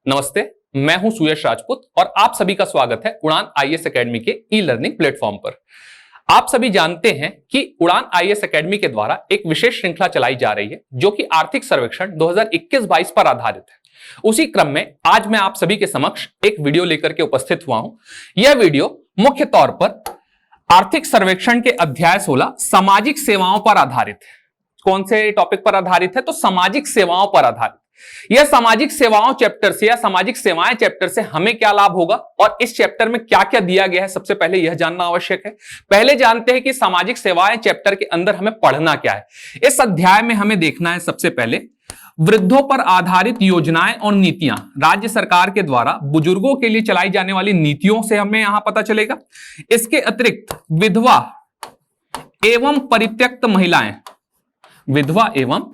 नमस्ते, मैं हूं सुयश राजपूत और आप सभी का स्वागत है उड़ान आईएएस एकेडमी के ई लर्निंग प्लेटफॉर्म पर। आप सभी जानते हैं कि उड़ान आईएएस एकेडमी के द्वारा एक विशेष श्रृंखला चलाई जा रही है जो कि आर्थिक सर्वेक्षण 2021-22 पर आधारित है। उसी क्रम में आज मैं आप सभी के समक्ष एक वीडियो लेकर के उपस्थित हुआ हूं। यह वीडियो मुख्य तौर पर आर्थिक सर्वेक्षण के अध्याय 16 सामाजिक सेवाओं पर आधारित है। कौन से टॉपिक पर आधारित है? तो सामाजिक सेवाओं पर आधारित। यह सामाजिक सेवाओं चैप्टर से या सामाजिक सेवाएं चैप्टर से हमें क्या लाभ होगा और इस चैप्टर में क्या क्या दिया गया है, सबसे पहले यह जानना आवश्यक है। पहले जानते हैं कि सामाजिक सेवाएं चैप्टर के अंदर हमें पढ़ना क्या है। इस अध्याय में हमें देखना है सबसे पहले वृद्धों पर आधारित योजनाएं और नीतियां, राज्य सरकार के द्वारा बुजुर्गों के लिए चलाई जाने वाली नीतियों से हमें यहां पता चलेगा। इसके अतिरिक्त विधवा एवं परित्यक्त महिलाएं, विधवा एवं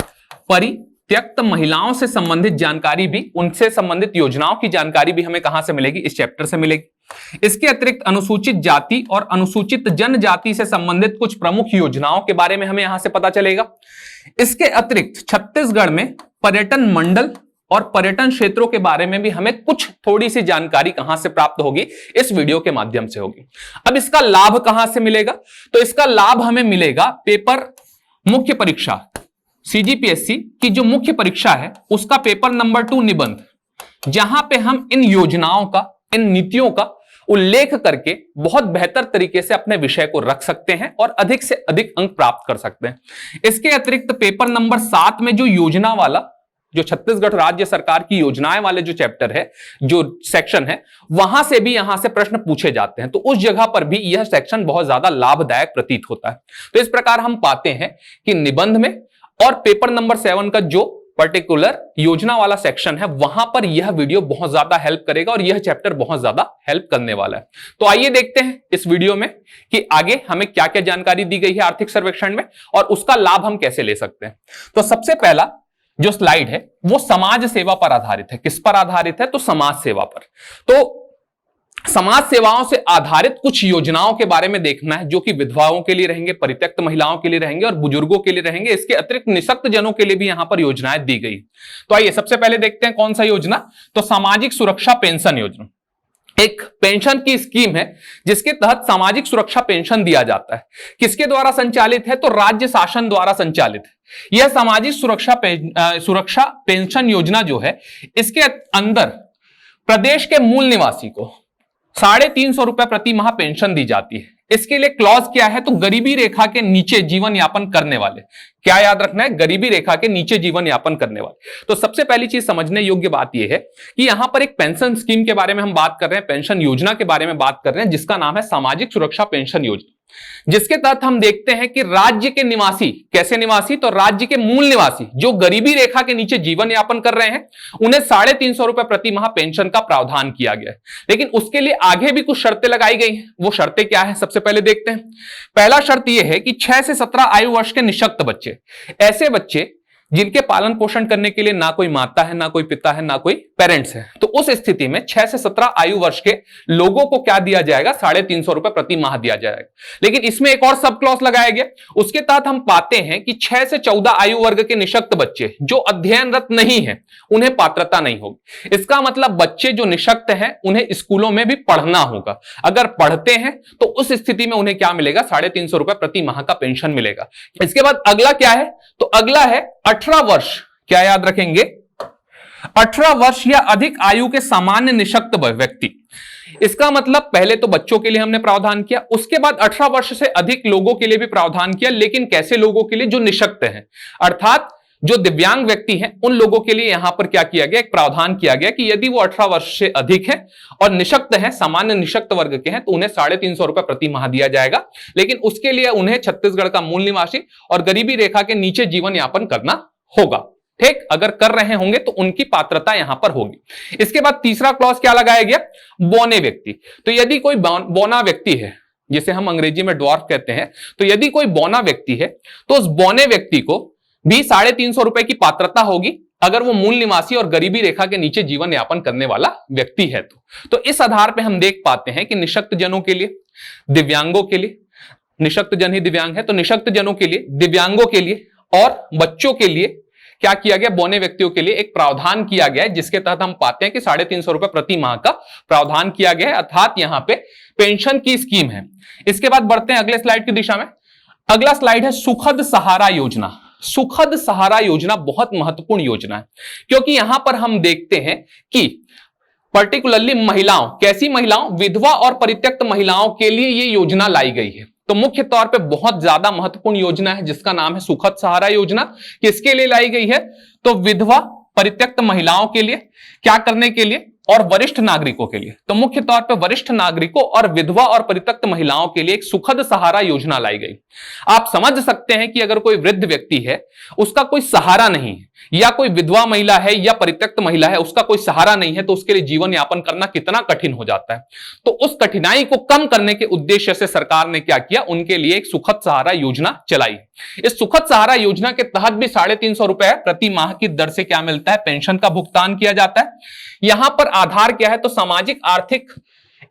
परित्यक्त महिलाओं से संबंधित जानकारी भी, उनसे संबंधित योजनाओं की जानकारी भी हमें कहां से मिलेगी? इस चैप्टर से मिलेगी। इसके अतिरिक्त अनुसूचित जाति और अनुसूचित जनजाति से संबंधित कुछ प्रमुख योजनाओं के बारे में हमें यहां से पता चलेगा। इसके अतिरिक्त छत्तीसगढ़ में पर्यटन मंडल और पर्यटन क्षेत्रों के बारे में भी हमें कुछ थोड़ी सी जानकारी कहां से प्राप्त होगी? इस वीडियो के माध्यम से होगी। अब इसका लाभ कहां से मिलेगा? तो इसका लाभ हमें मिलेगा पेपर मुख्य परीक्षा सीजीपीएससी की जो मुख्य परीक्षा है उसका पेपर नंबर 2 निबंध, जहां पे हम इन योजनाओं का, इन नीतियों का उल्लेख करके बहुत बेहतर तरीके से अपने विषय को रख सकते हैं और अधिक से अधिक अंक प्राप्त कर सकते हैं। इसके अतिरिक्त पेपर नंबर 7 में जो योजना वाला, जो छत्तीसगढ़ राज्य सरकार की योजनाएं वाले जो चैप्टर है, जो सेक्शन है, वहां से भी यहां से प्रश्न पूछे जाते हैं। तो उस जगह पर भी यह सेक्शन बहुत ज्यादा लाभदायक प्रतीत होता है। तो इस प्रकार हम पाते हैं कि निबंध में और पेपर नंबर 7 का जो पर्टिकुलर योजना वाला सेक्शन है, वहां पर यह वीडियो बहुत ज्यादा हेल्प करेगा और यह चैप्टर बहुत ज्यादा हेल्प करने वाला है। तो आइए देखते हैं इस वीडियो में कि आगे हमें क्या क्या जानकारी दी गई है आर्थिक सर्वेक्षण में और उसका लाभ हम कैसे ले सकते हैं। तो सबसे पहला जो स्लाइड है वो समाज सेवा पर आधारित है। किस पर आधारित है? तो समाज सेवा पर। तो समाज सेवाओं से आधारित कुछ योजनाओं के बारे में देखना है जो कि विधवाओं के लिए रहेंगे, परित्यक्त महिलाओं के लिए रहेंगे और बुजुर्गों के लिए रहेंगे। इसके अतिरिक्त निःशक्त जनों के लिए भी यहां पर योजनाएं दी गई। तो आइए सबसे पहले देखते हैं कौन सा योजना। तो सामाजिक सुरक्षा पेंशन योजना एक पेंशन की स्कीम है जिसके तहत सामाजिक सुरक्षा पेंशन दिया जाता है। किसके द्वारा संचालित है? तो राज्य शासन द्वारा संचालित है। यह सामाजिक सुरक्षा पेंशन योजना जो है, इसके अंदर प्रदेश के मूल निवासी को 350 रुपए प्रति माह पेंशन दी जाती है। इसके लिए क्लॉज क्या है? तो गरीबी रेखा के नीचे जीवन यापन करने वाले। क्या याद रखना है? गरीबी रेखा के नीचे जीवन यापन करने वाले। तो सबसे पहली चीज समझने योग्य बात यह है कि यहां पर एक पेंशन स्कीम के बारे में हम बात कर रहे हैं, पेंशन योजना के बारे में बात कर रहे हैं, जिसका नाम है सामाजिक सुरक्षा पेंशन योजना, जिसके तहत हम देखते हैं कि राज्य के निवासी, कैसे निवासी? तो राज्य के मूल निवासी जो गरीबी रेखा के नीचे जीवन यापन कर रहे हैं, उन्हें 350 रुपए प्रति माह पेंशन का प्रावधान किया गया है। लेकिन उसके लिए आगे भी कुछ शर्तें लगाई गई हैं। वो शर्तें क्या है? सबसे पहले देखते हैं। पहला शर्त यह है कि 6 से 17 आयु वर्ष के निःशक्त बच्चे, ऐसे बच्चे जिनके पालन पोषण करने के लिए ना कोई माता है, ना कोई पिता है, ना कोई पेरेंट्स है, तो उस स्थिति में 6 से 17 आयु वर्ष के लोगों को क्या दिया जाएगा? 350 रुपए प्रति माह दिया जाएगा। लेकिन इसमें एक और सब क्लॉज लगाया गया। उसके तहत हम पाते हैं कि 6 से 14 आयु वर्ग के निःशक्त बच्चे जो अध्ययनरत नहीं है, उन्हें पात्रता नहीं होगी। इसका मतलब बच्चे जो निःशक्त हैं उन्हें स्कूलों में भी पढ़ना होगा। अगर पढ़ते हैं तो उस स्थिति में उन्हें क्या मिलेगा? 350 रुपए प्रति माह का पेंशन मिलेगा। इसके बाद अगला क्या है? तो अगला है 18 वर्ष। क्या याद रखेंगे? 18 वर्ष या अधिक आयु के सामान्य निःशक्त व्यक्ति। इसका मतलब पहले तो बच्चों के लिए हमने प्रावधान किया, उसके बाद 18 वर्ष से अधिक लोगों के लिए भी प्रावधान किया। लेकिन कैसे लोगों के लिए? जो निःशक्त हैं, अर्थात जो दिव्यांग व्यक्ति हैं, उन लोगों के लिए यहां पर क्या किया गया? एक प्रावधान किया गया कि यदि वो 18 वर्ष से अधिक है और निःशक्त हैं, सामान्य निःशक्त वर्ग के हैं, तो उन्हें 350 रुपए प्रति माह दिया जाएगा। लेकिन उसके लिए उन्हें छत्तीसगढ़ का मूल निवासी और गरीबी रेखा के नीचे जीवन यापन करना होगा। ठीक, अगर कर रहे होंगे तो उनकी पात्रता यहां पर होगी। इसके बाद तीसरा क्लॉज क्या लगाया गया? बौने व्यक्ति। तो यदि कोई बौना व्यक्ति है, जिसे हम अंग्रेजी में ड्वार्फ कहते हैं, तो यदि कोई बौना व्यक्ति है तो उस बौने व्यक्ति को भी 350 रुपए की पात्रता होगी, अगर वो मूल निवासी और गरीबी रेखा के नीचे जीवन यापन करने वाला व्यक्ति है। तो इस आधार पर हम देख पाते हैं कि निःशक्त जनों के लिए, दिव्यांगों के लिए, निःशक्त जन ही दिव्यांग है, तो निःशक्त जनों के लिए, दिव्यांगों के लिए और बच्चों के लिए क्या किया गया, बौने व्यक्तियों के लिए एक प्रावधान किया गया है, जिसके तहत हम पाते हैं कि 350 रुपए प्रति माह का प्रावधान किया गया है, अर्थात यहां पे पेंशन की स्कीम है। इसके बाद बढ़ते हैं अगले स्लाइड की दिशा में। अगला स्लाइड है सुखद सहारा योजना। सुखद सहारा योजना बहुत महत्वपूर्ण योजना है, क्योंकि यहां पर हम देखते हैं कि पर्टिकुलरली महिलाओं, कैसी महिलाओं, विधवा और परित्यक्त महिलाओं के लिए यह योजना लाई गई है। तो मुख्य तौर पे बहुत ज्यादा महत्वपूर्ण योजना है जिसका नाम है सुखद सहारा योजना। किसके लिए लाई गई है, तो विधवा, परित्यक्त महिलाओं के लिए, क्या करने के लिए, और वरिष्ठ नागरिकों के लिए। तो मुख्य तौर पे वरिष्ठ नागरिकों और विधवा और परित्यक्त महिलाओं के लिए एक सुखद सहारा योजना लाई गई। आप समझ सकते हैं कि अगर कोई वृद्ध व्यक्ति है, उसका कोई सहारा नहीं है, या कोई विधवा महिला है या परित्यक्त महिला है, उसका कोई सहारा नहीं है, तो उसके लिए जीवन यापन करना कितना कठिन हो जाता है। तो उस कठिनाई को कम करने के उद्देश्य से सरकार ने क्या किया, उनके लिए एक सुखद सहारा योजना चलाई। इस सुखद सहारा योजना के तहत भी 350 रुपए प्रति माह की दर से क्या मिलता है, पेंशन का भुगतान किया जाता है। यहां पर आधार क्या है, तो सामाजिक आर्थिक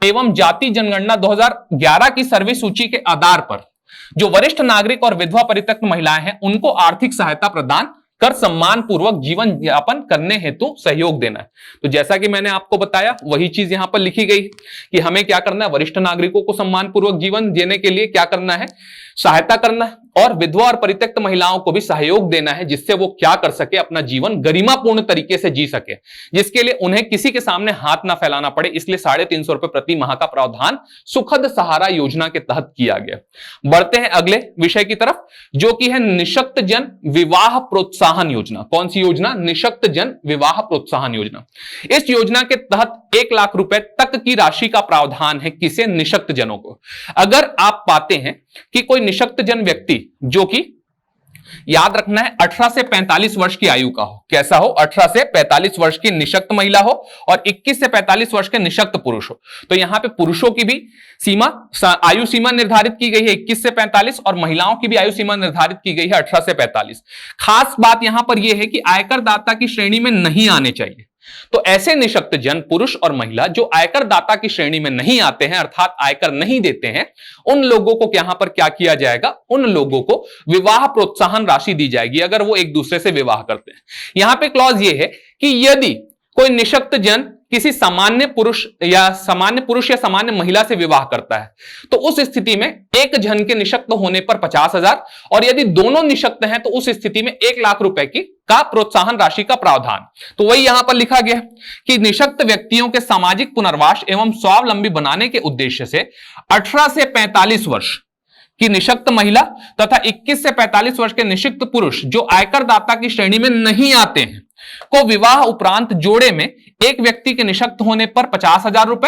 एवं जाति जनगणना 2011 की सर्वे सूची के आधार पर जो वरिष्ठ नागरिक और विधवा परित्यक्त महिलाएं हैं, उनको आर्थिक सहायता प्रदान कर सम्मान पूर्वक जीवन यापन करने हेतु सहयोग देना है। तो जैसा कि मैंने आपको बताया, वही चीज यहां पर लिखी गई कि हमें क्या करना है, वरिष्ठ नागरिकों को सम्मान पूर्वक जीवन देने के लिए क्या करना है, सहायता करना है, और विधवा और परित्यक्त महिलाओं को भी सहयोग देना है, जिससे वो क्या कर सके, अपना जीवन गरिमापूर्ण तरीके से जी सके, जिसके लिए उन्हें किसी के सामने हाथ ना फैलाना पड़े। इसलिए 350 रुपए प्रति माह का प्रावधान सुखद सहारा योजना के तहत किया गया। बढ़ते हैं अगले विषय की तरफ, जो कि है निशक्त जन विवाह प्रोत्साहन योजना। कौन सी योजना, निशक्त जन विवाह प्रोत्साहन योजना। इस योजना के तहत 1 लाख रुपए तक की राशि का प्रावधान है, किसे, निशक्त जनों को। अगर आप पाते हैं कि कोई निशक्त जन व्यक्ति जो कि याद रखना है 18 से 45 वर्ष की आयु का हो, कैसा हो, 18 से 45 वर्ष की निशक्त महिला हो और 21 से 45 वर्ष के निशक्त पुरुष हो। तो यहां पे पुरुषों की भी आयु सीमा निर्धारित की गई है 21 से 45 और महिलाओं की भी आयु सीमा निर्धारित की गई है 18 से 45। खास बात यहां पर यह है कि आयकर दाता की श्रेणी में नहीं आने चाहिए। तो ऐसे निशक्त जन पुरुष और महिला जो आयकर दाता की श्रेणी में नहीं आते हैं, अर्थात आयकर नहीं देते हैं, उन लोगों को यहां पर क्या किया जाएगा, उन लोगों को विवाह प्रोत्साहन राशि दी जाएगी अगर वो एक दूसरे से विवाह करते हैं। यहां पे क्लॉज ये है कि यदि कोई निशक्त जन किसी सामान्य पुरुष या सामान्य महिला से विवाह करता है, तो उस स्थिति में एक जन के निशक्त होने पर 50,000 और यदि दोनों निशक्त हैं तो उस स्थिति में 1 लाख रुपए की का प्रोत्साहन राशि का प्रावधान। तो वही यहां पर लिखा गया कि निशक्त व्यक्तियों के सामाजिक पुनर्वास एवं स्वावलंबी बनाने के उद्देश्य से 18 से 45 वर्ष की निशक्त महिला तथा 21 से 45 वर्ष के निशक्त पुरुष जो आयकर दाता की श्रेणी में नहीं आते हैं को विवाह उपरांत जोड़े में एक व्यक्ति के निशक्त होने पर 50,000 रुपए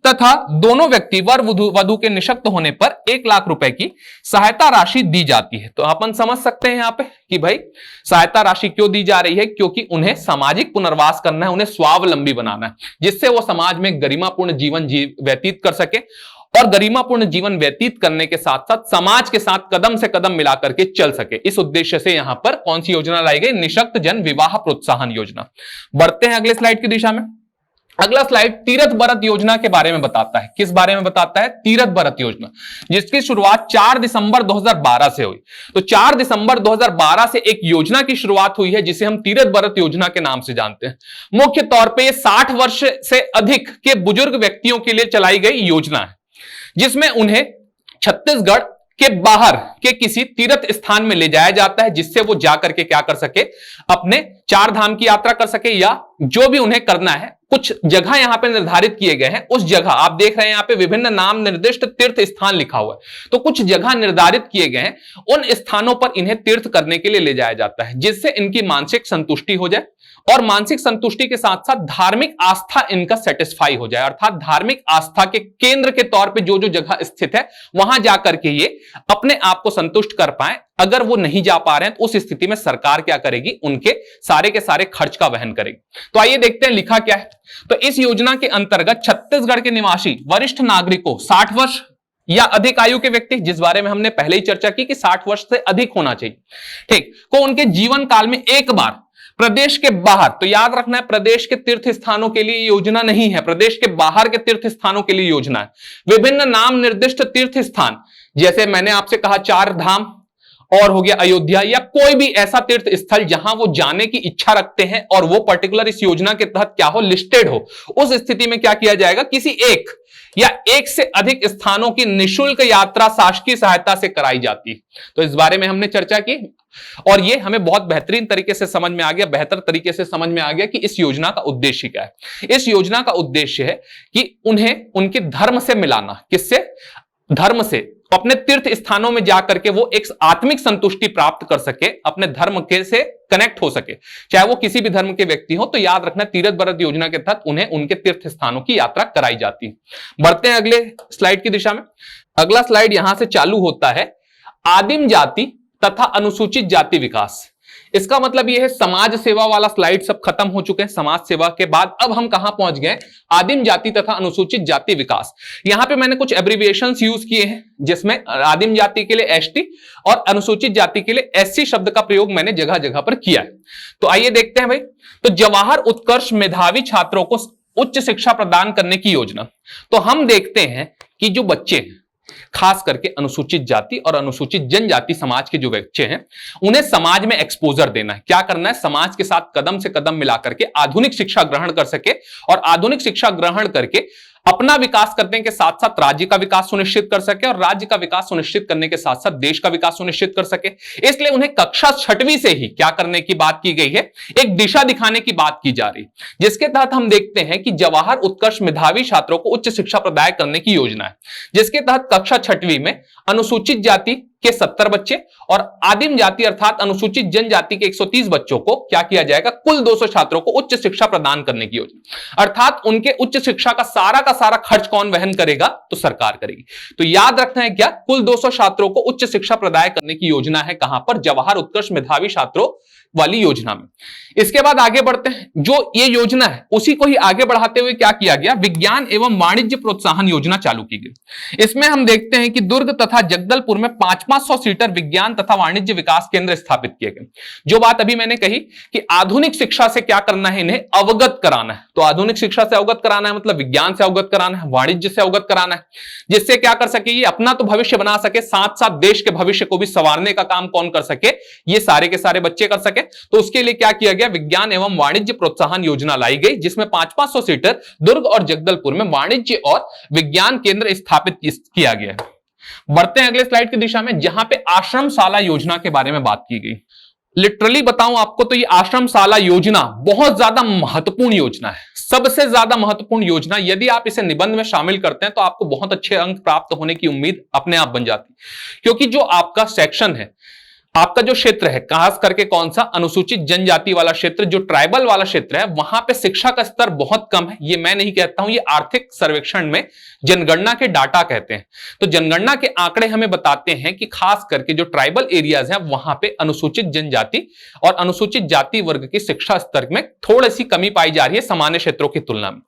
तथा दोनों व्यक्ति वर वधु के निशक्त होने पर 1 लाख रुपए की सहायता राशि दी जाती है। तो अपन समझ सकते हैं यहां पे कि भाई सहायता राशि क्यों दी जा रही है, क्योंकि उन्हें सामाजिक पुनर्वास करना है, उन्हें स्वावलंबी बनाना है, जिससे वो समाज में गरिमापूर्ण जीवन व्यतीत कर सके और गरिमापूर्ण जीवन व्यतीत करने के साथ साथ समाज के साथ कदम से कदम मिलाकर के चल सके। इस उद्देश्य से यहां पर कौन सी योजना लाई गई, निशक्त जन विवाह प्रोत्साहन योजना। बढ़ते हैं अगले स्लाइड की दिशा में। अगला स्लाइड तीरथ बरत योजना के बारे में बताता है। किस बारे में बताता है, तीरथ बरत योजना, जिसकी शुरुआत 4 दिसंबर 2012 से हुई। तो 4 दिसंबर 2012 से एक योजना की शुरुआत हुई है जिसे हम तीरथ बरत योजना के नाम से जानते हैं। मुख्य तौर पर यह 60 वर्ष से अधिक के बुजुर्ग व्यक्तियों के लिए चलाई गई योजना है, जिसमें उन्हें छत्तीसगढ़ के बाहर के किसी तीर्थ स्थान में ले जाया जाता है, जिससे वो जाकर के क्या कर सके, अपने 4 धाम की यात्रा कर सके या जो भी उन्हें करना है। कुछ जगह यहां पे निर्धारित किए गए हैं, उस जगह आप देख रहे हैं यहां पे विभिन्न नाम निर्दिष्ट तीर्थ स्थान लिखा हुआ है। तो कुछ जगह निर्धारित किए गए हैं, उन स्थानों पर इन्हें तीर्थ करने के लिए ले जाया जाता है, जिससे इनकी मानसिक संतुष्टि हो जाए और मानसिक संतुष्टि के साथ साथ धार्मिक आस्था इनका सेटिस्फाई हो जाए, अर्थात धार्मिक आस्था के केंद्र के तौर पे जो जो जगह स्थित है वहां जाकर के ये अपने आप को संतुष्ट कर पाए। अगर वो नहीं जा पा रहे हैं तो उस स्थिति में सरकार क्या करेगी, उनके सारे के सारे खर्च का वहन करेगी। तो आइए देखते हैं लिखा क्या है। तो इस योजना के अंतर्गत छत्तीसगढ़ के निवासी वरिष्ठ नागरिकों, 60 वर्ष या अधिक आयु के व्यक्ति, जिस बारे में हमने पहले ही चर्चा की कि 60 वर्ष से अधिक होना चाहिए, ठीक, को उनके जीवन काल में एक बार प्रदेश के बाहर, तो याद रखना है प्रदेश के तीर्थ स्थानों के लिए योजना नहीं है, प्रदेश के बाहर के तीर्थ स्थानों के लिए योजना है। विभिन्न नाम निर्दिष्ट तीर्थ स्थान, जैसे मैंने आपसे कहा 4 धाम और हो गया अयोध्या, या कोई भी ऐसा तीर्थ स्थल जहां वो जाने की इच्छा रखते हैं और वो पर्टिकुलर इस योजना के तहत क्या हो, लिस्टेड हो, उस स्थिति में क्या किया जाएगा, किसी एक या एक से अधिक स्थानों की निशुल्क यात्रा शासकीय सहायता से कराई जाती है। तो इस बारे में हमने चर्चा की और ये हमें बहुत बेहतरीन तरीके से समझ में आ गया, बेहतर तरीके से समझ में आ गया कि इस योजना का उद्देश्य क्या है। इस योजना का उद्देश्य है कि उन्हें उनके धर्म से मिलाना। किससे? धर्म से। अपने तीर्थ स्थानों में जाकर के वो एक आत्मिक संतुष्टि प्राप्त कर सके, अपने धर्म के से कनेक्ट हो सके, चाहे वो किसी भी धर्म के व्यक्ति हो। तो याद रखना, तीरथ भारत योजना के तहत उन्हें उनके तीर्थ स्थानों की यात्रा कराई जाती है। बढ़ते हैं अगले स्लाइड की दिशा में। अगला स्लाइड यहां से चालू होता है, आदिम जाति तथा अनुसूचित जाति विकास। इसका मतलब यह है समाज सेवा वाला स्लाइड सब खत्म हो चुके हैं। समाज सेवा के बाद अब हम कहां पहुंच गए, आदिम जाति तथा अनुसूचित जाति विकास। यहां पे मैंने कुछ एब्रिविएशंस यूज किए हैं, जिसमें आदिम जाति के लिए एसटी और अनुसूचित जाति के लिए एससी शब्द का प्रयोग मैंने जगह जगह पर किया है। तो आइए देखते हैं भाई। तो जवाहर उत्कर्ष मेधावी छात्रों को उच्च शिक्षा प्रदान करने की योजना। तो हम देखते हैं कि जो बच्चे हैं, खास करके अनुसूचित जाति और अनुसूचित जनजाति समाज के जो बच्चे हैं, उन्हें समाज में एक्सपोजर देना है। क्या करना है? समाज के साथ कदम से कदम मिला करके आधुनिक शिक्षा ग्रहण कर सके और आधुनिक शिक्षा ग्रहण करके अपना विकास करने के साथ साथ राज्य का विकास सुनिश्चित कर सके और राज्य का विकास सुनिश्चित करने के साथ साथ देश का विकास सुनिश्चित कर सके। इसलिए उन्हें कक्षा 6वीं से ही क्या करने की बात की गई है, एक दिशा दिखाने की बात की जा रही है, जिसके तहत हम देखते हैं कि जवाहर उत्कर्ष मेधावी छात्रों को उच्च शिक्षा प्रदान करने की योजना है, जिसके तहत कक्षा 6वीं में अनुसूचित जाति के 70 बच्चे और आदिम जाति अर्थात अनुसूचित जनजाति के 130 बच्चों को क्या किया जाएगा, कुल 200 छात्रों को उच्च शिक्षा प्रदान करने की योजना। अर्थात उनके उच्च शिक्षा का सारा खर्च कौन वहन करेगा? तो सरकार करेगी। तो याद रखना है क्या, कुल 200 छात्रों को उच्च शिक्षा प्रदान करने की योजना है। कहां पर? जवाहर उत्कर्ष मेधावी छात्रों वाली योजना में। इसके बाद आगे बढ़ते हैं। जो ये योजना है उसी को ही आगे बढ़ाते हुए क्या किया गया, विज्ञान एवं वाणिज्य प्रोत्साहन योजना चालू की गई। इसमें हम देखते हैं कि दुर्ग तथा जगदलपुर में 500 सीटर विज्ञान तथा वाणिज्य विकास केंद्र स्थापित किए गए। जो बात अभी मैंने कही कि आधुनिक शिक्षा से क्या करना है, इन्हें अवगत कराना है। तो आधुनिक शिक्षा से अवगत कराना है मतलब विज्ञान से अवगत कराना है, वाणिज्य से अवगत कराना है, जिससे क्या कर सके, ये अपना तो भविष्य बना सके, साथ साथ देश के भविष्य को भी संवारने का काम कौन कर सके, ये सारे के सारे बच्चे कर सके। तो उसके लिए क्या किया गया, विज्ञान एवं वाणिज्य प्रोत्साहन योजना लाई गई, जिसमें 500 सीटर दुर्ग और जगदलपुर में वाणिज्य और विज्ञान केंद्र स्थापित किया गया है। बढ़ते हैं अगले स्लाइड की दिशा में, जहां पे आश्रमशाला योजना के बारे में बात की गई। लिटरली बताऊं आपको तो ये आश्रमशाला योजना बहुत ज्यादा महत्वपूर्ण योजना है, सबसे ज्यादा महत्वपूर्ण योजना। यदि आप इसे निबंध में शामिल करते हैं तो आपको बहुत अच्छे अंक प्राप्त होने की उम्मीद अपने आप बन जाती, क्योंकि जो आपका सेक्शन है, आपका जो क्षेत्र है, खास करके कौन सा, अनुसूचित जनजाति वाला क्षेत्र, जो ट्राइबल वाला क्षेत्र है, वहां पे शिक्षा का स्तर बहुत कम है। ये मैं नहीं कहता हूं, ये आर्थिक सर्वेक्षण में जनगणना के डाटा कहते हैं। तो जनगणना के आंकड़े हमें बताते हैं कि खास करके जो ट्राइबल एरियाज हैं वहां पे अनुसूचित जनजाति और अनुसूचित जाति वर्ग की शिक्षा स्तर में थोड़ी सी कमी पाई जा रही है सामान्य क्षेत्रों की तुलना में।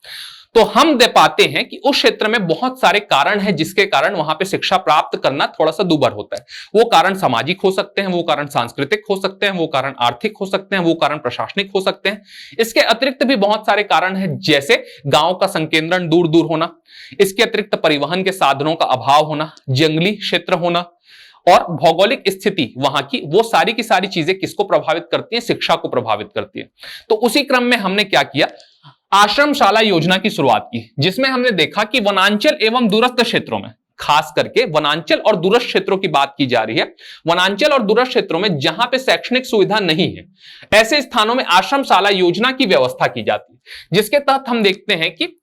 तो हम दे पाते हैं कि उस क्षेत्र में बहुत सारे कारण हैं जिसके कारण वहां पे शिक्षा प्राप्त करना थोड़ा सा दूभर होता है। वो कारण सामाजिक हो सकते हैं, वो कारण सांस्कृतिक हो सकते हैं, वो कारण आर्थिक हो सकते हैं, वो कारण प्रशासनिक हो सकते हैं। इसके अतिरिक्त भी बहुत सारे कारण हैं, जैसे गांव का संकेंद्रण दूर दूर होना, इसके अतिरिक्त परिवहन के साधनों का अभाव होना, जंगली क्षेत्र होना और भौगोलिक स्थिति वहां की, वो सारी की सारी चीजें किसको प्रभावित करती हैं, शिक्षा को प्रभावित करती है। तो उसी क्रम में हमने क्या किया, आश्रमशाला योजना की शुरुआत की, जिसमें हमने देखा कि वनांचल एवं दूरस्थ क्षेत्रों में, खास करके वनांचल और दूरस्थ क्षेत्रों की बात की जा रही है, वनांचल और दूरस्थ क्षेत्रों में जहां पे शैक्षणिक सुविधा नहीं है, ऐसे स्थानों में आश्रमशाला योजना की व्यवस्था की जाती है, जिसके तहत हम देखते हैं कि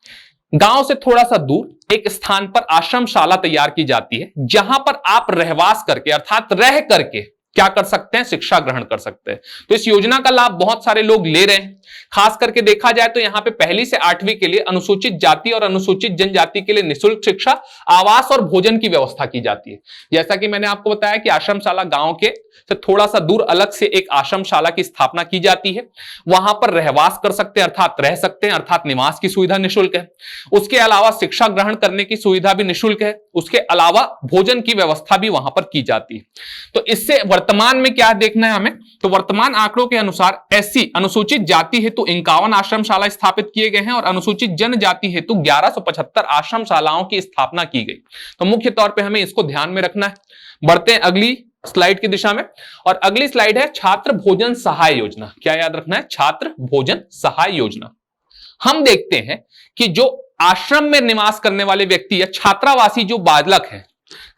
गांव से थोड़ा सा दूर एक स्थान पर आश्रमशाला तैयार की जाती है, जहां पर आप रहवास करके अर्थात रह करके क्या कर सकते हैं, शिक्षा ग्रहण कर सकते हैं। तो इस योजना का लाभ बहुत सारे लोग ले रहे हैं। खास करके देखा जाए तो यहाँ पे 1 से 8वीं के लिए अनुसूचित जाति और अनुसूचित जनजाति के लिए निःशुल्क शिक्षा, आवास और भोजन की व्यवस्था की जाती है। जैसा कि मैंने आपको बताया कि आश्रमशाला गांव के से थोड़ा सा दूर अलग से एक आश्रमशाला की स्थापना की जाती है, वहां पर रहवास कर सकते हैं अर्थात रह सकते हैं, अर्थात निवास की सुविधा निःशुल्क है। उसके अलावा शिक्षा ग्रहण करने की सुविधा भी निःशुल्क है। उसके अलावा भोजन की व्यवस्था भी वहां पर की जाती है। तो इससे वर्तमान में क्या देखना है हमें, तो वर्तमान आंकड़ों के अनुसार एससी अनुसूचित जाति हेतु 51 आश्रमशाला स्थापित किए गए हैं और अनुसूचित जनजाति हेतु 1175 आश्रमशालाओं की स्थापना की गई। तो मुख्य तौर पे हमें इसको ध्यान में रखना है। बढ़ते हैं अगली स्लाइड की दिशा में। और अगली स्लाइड है छात्र भोजन सहाय योजना। क्या याद रखना है? छात्र भोजन सहाय योजना। हम देखते हैं कि जो आश्रम में निवास करने वाले व्यक्ति या छात्रावासी जो बालक हैं,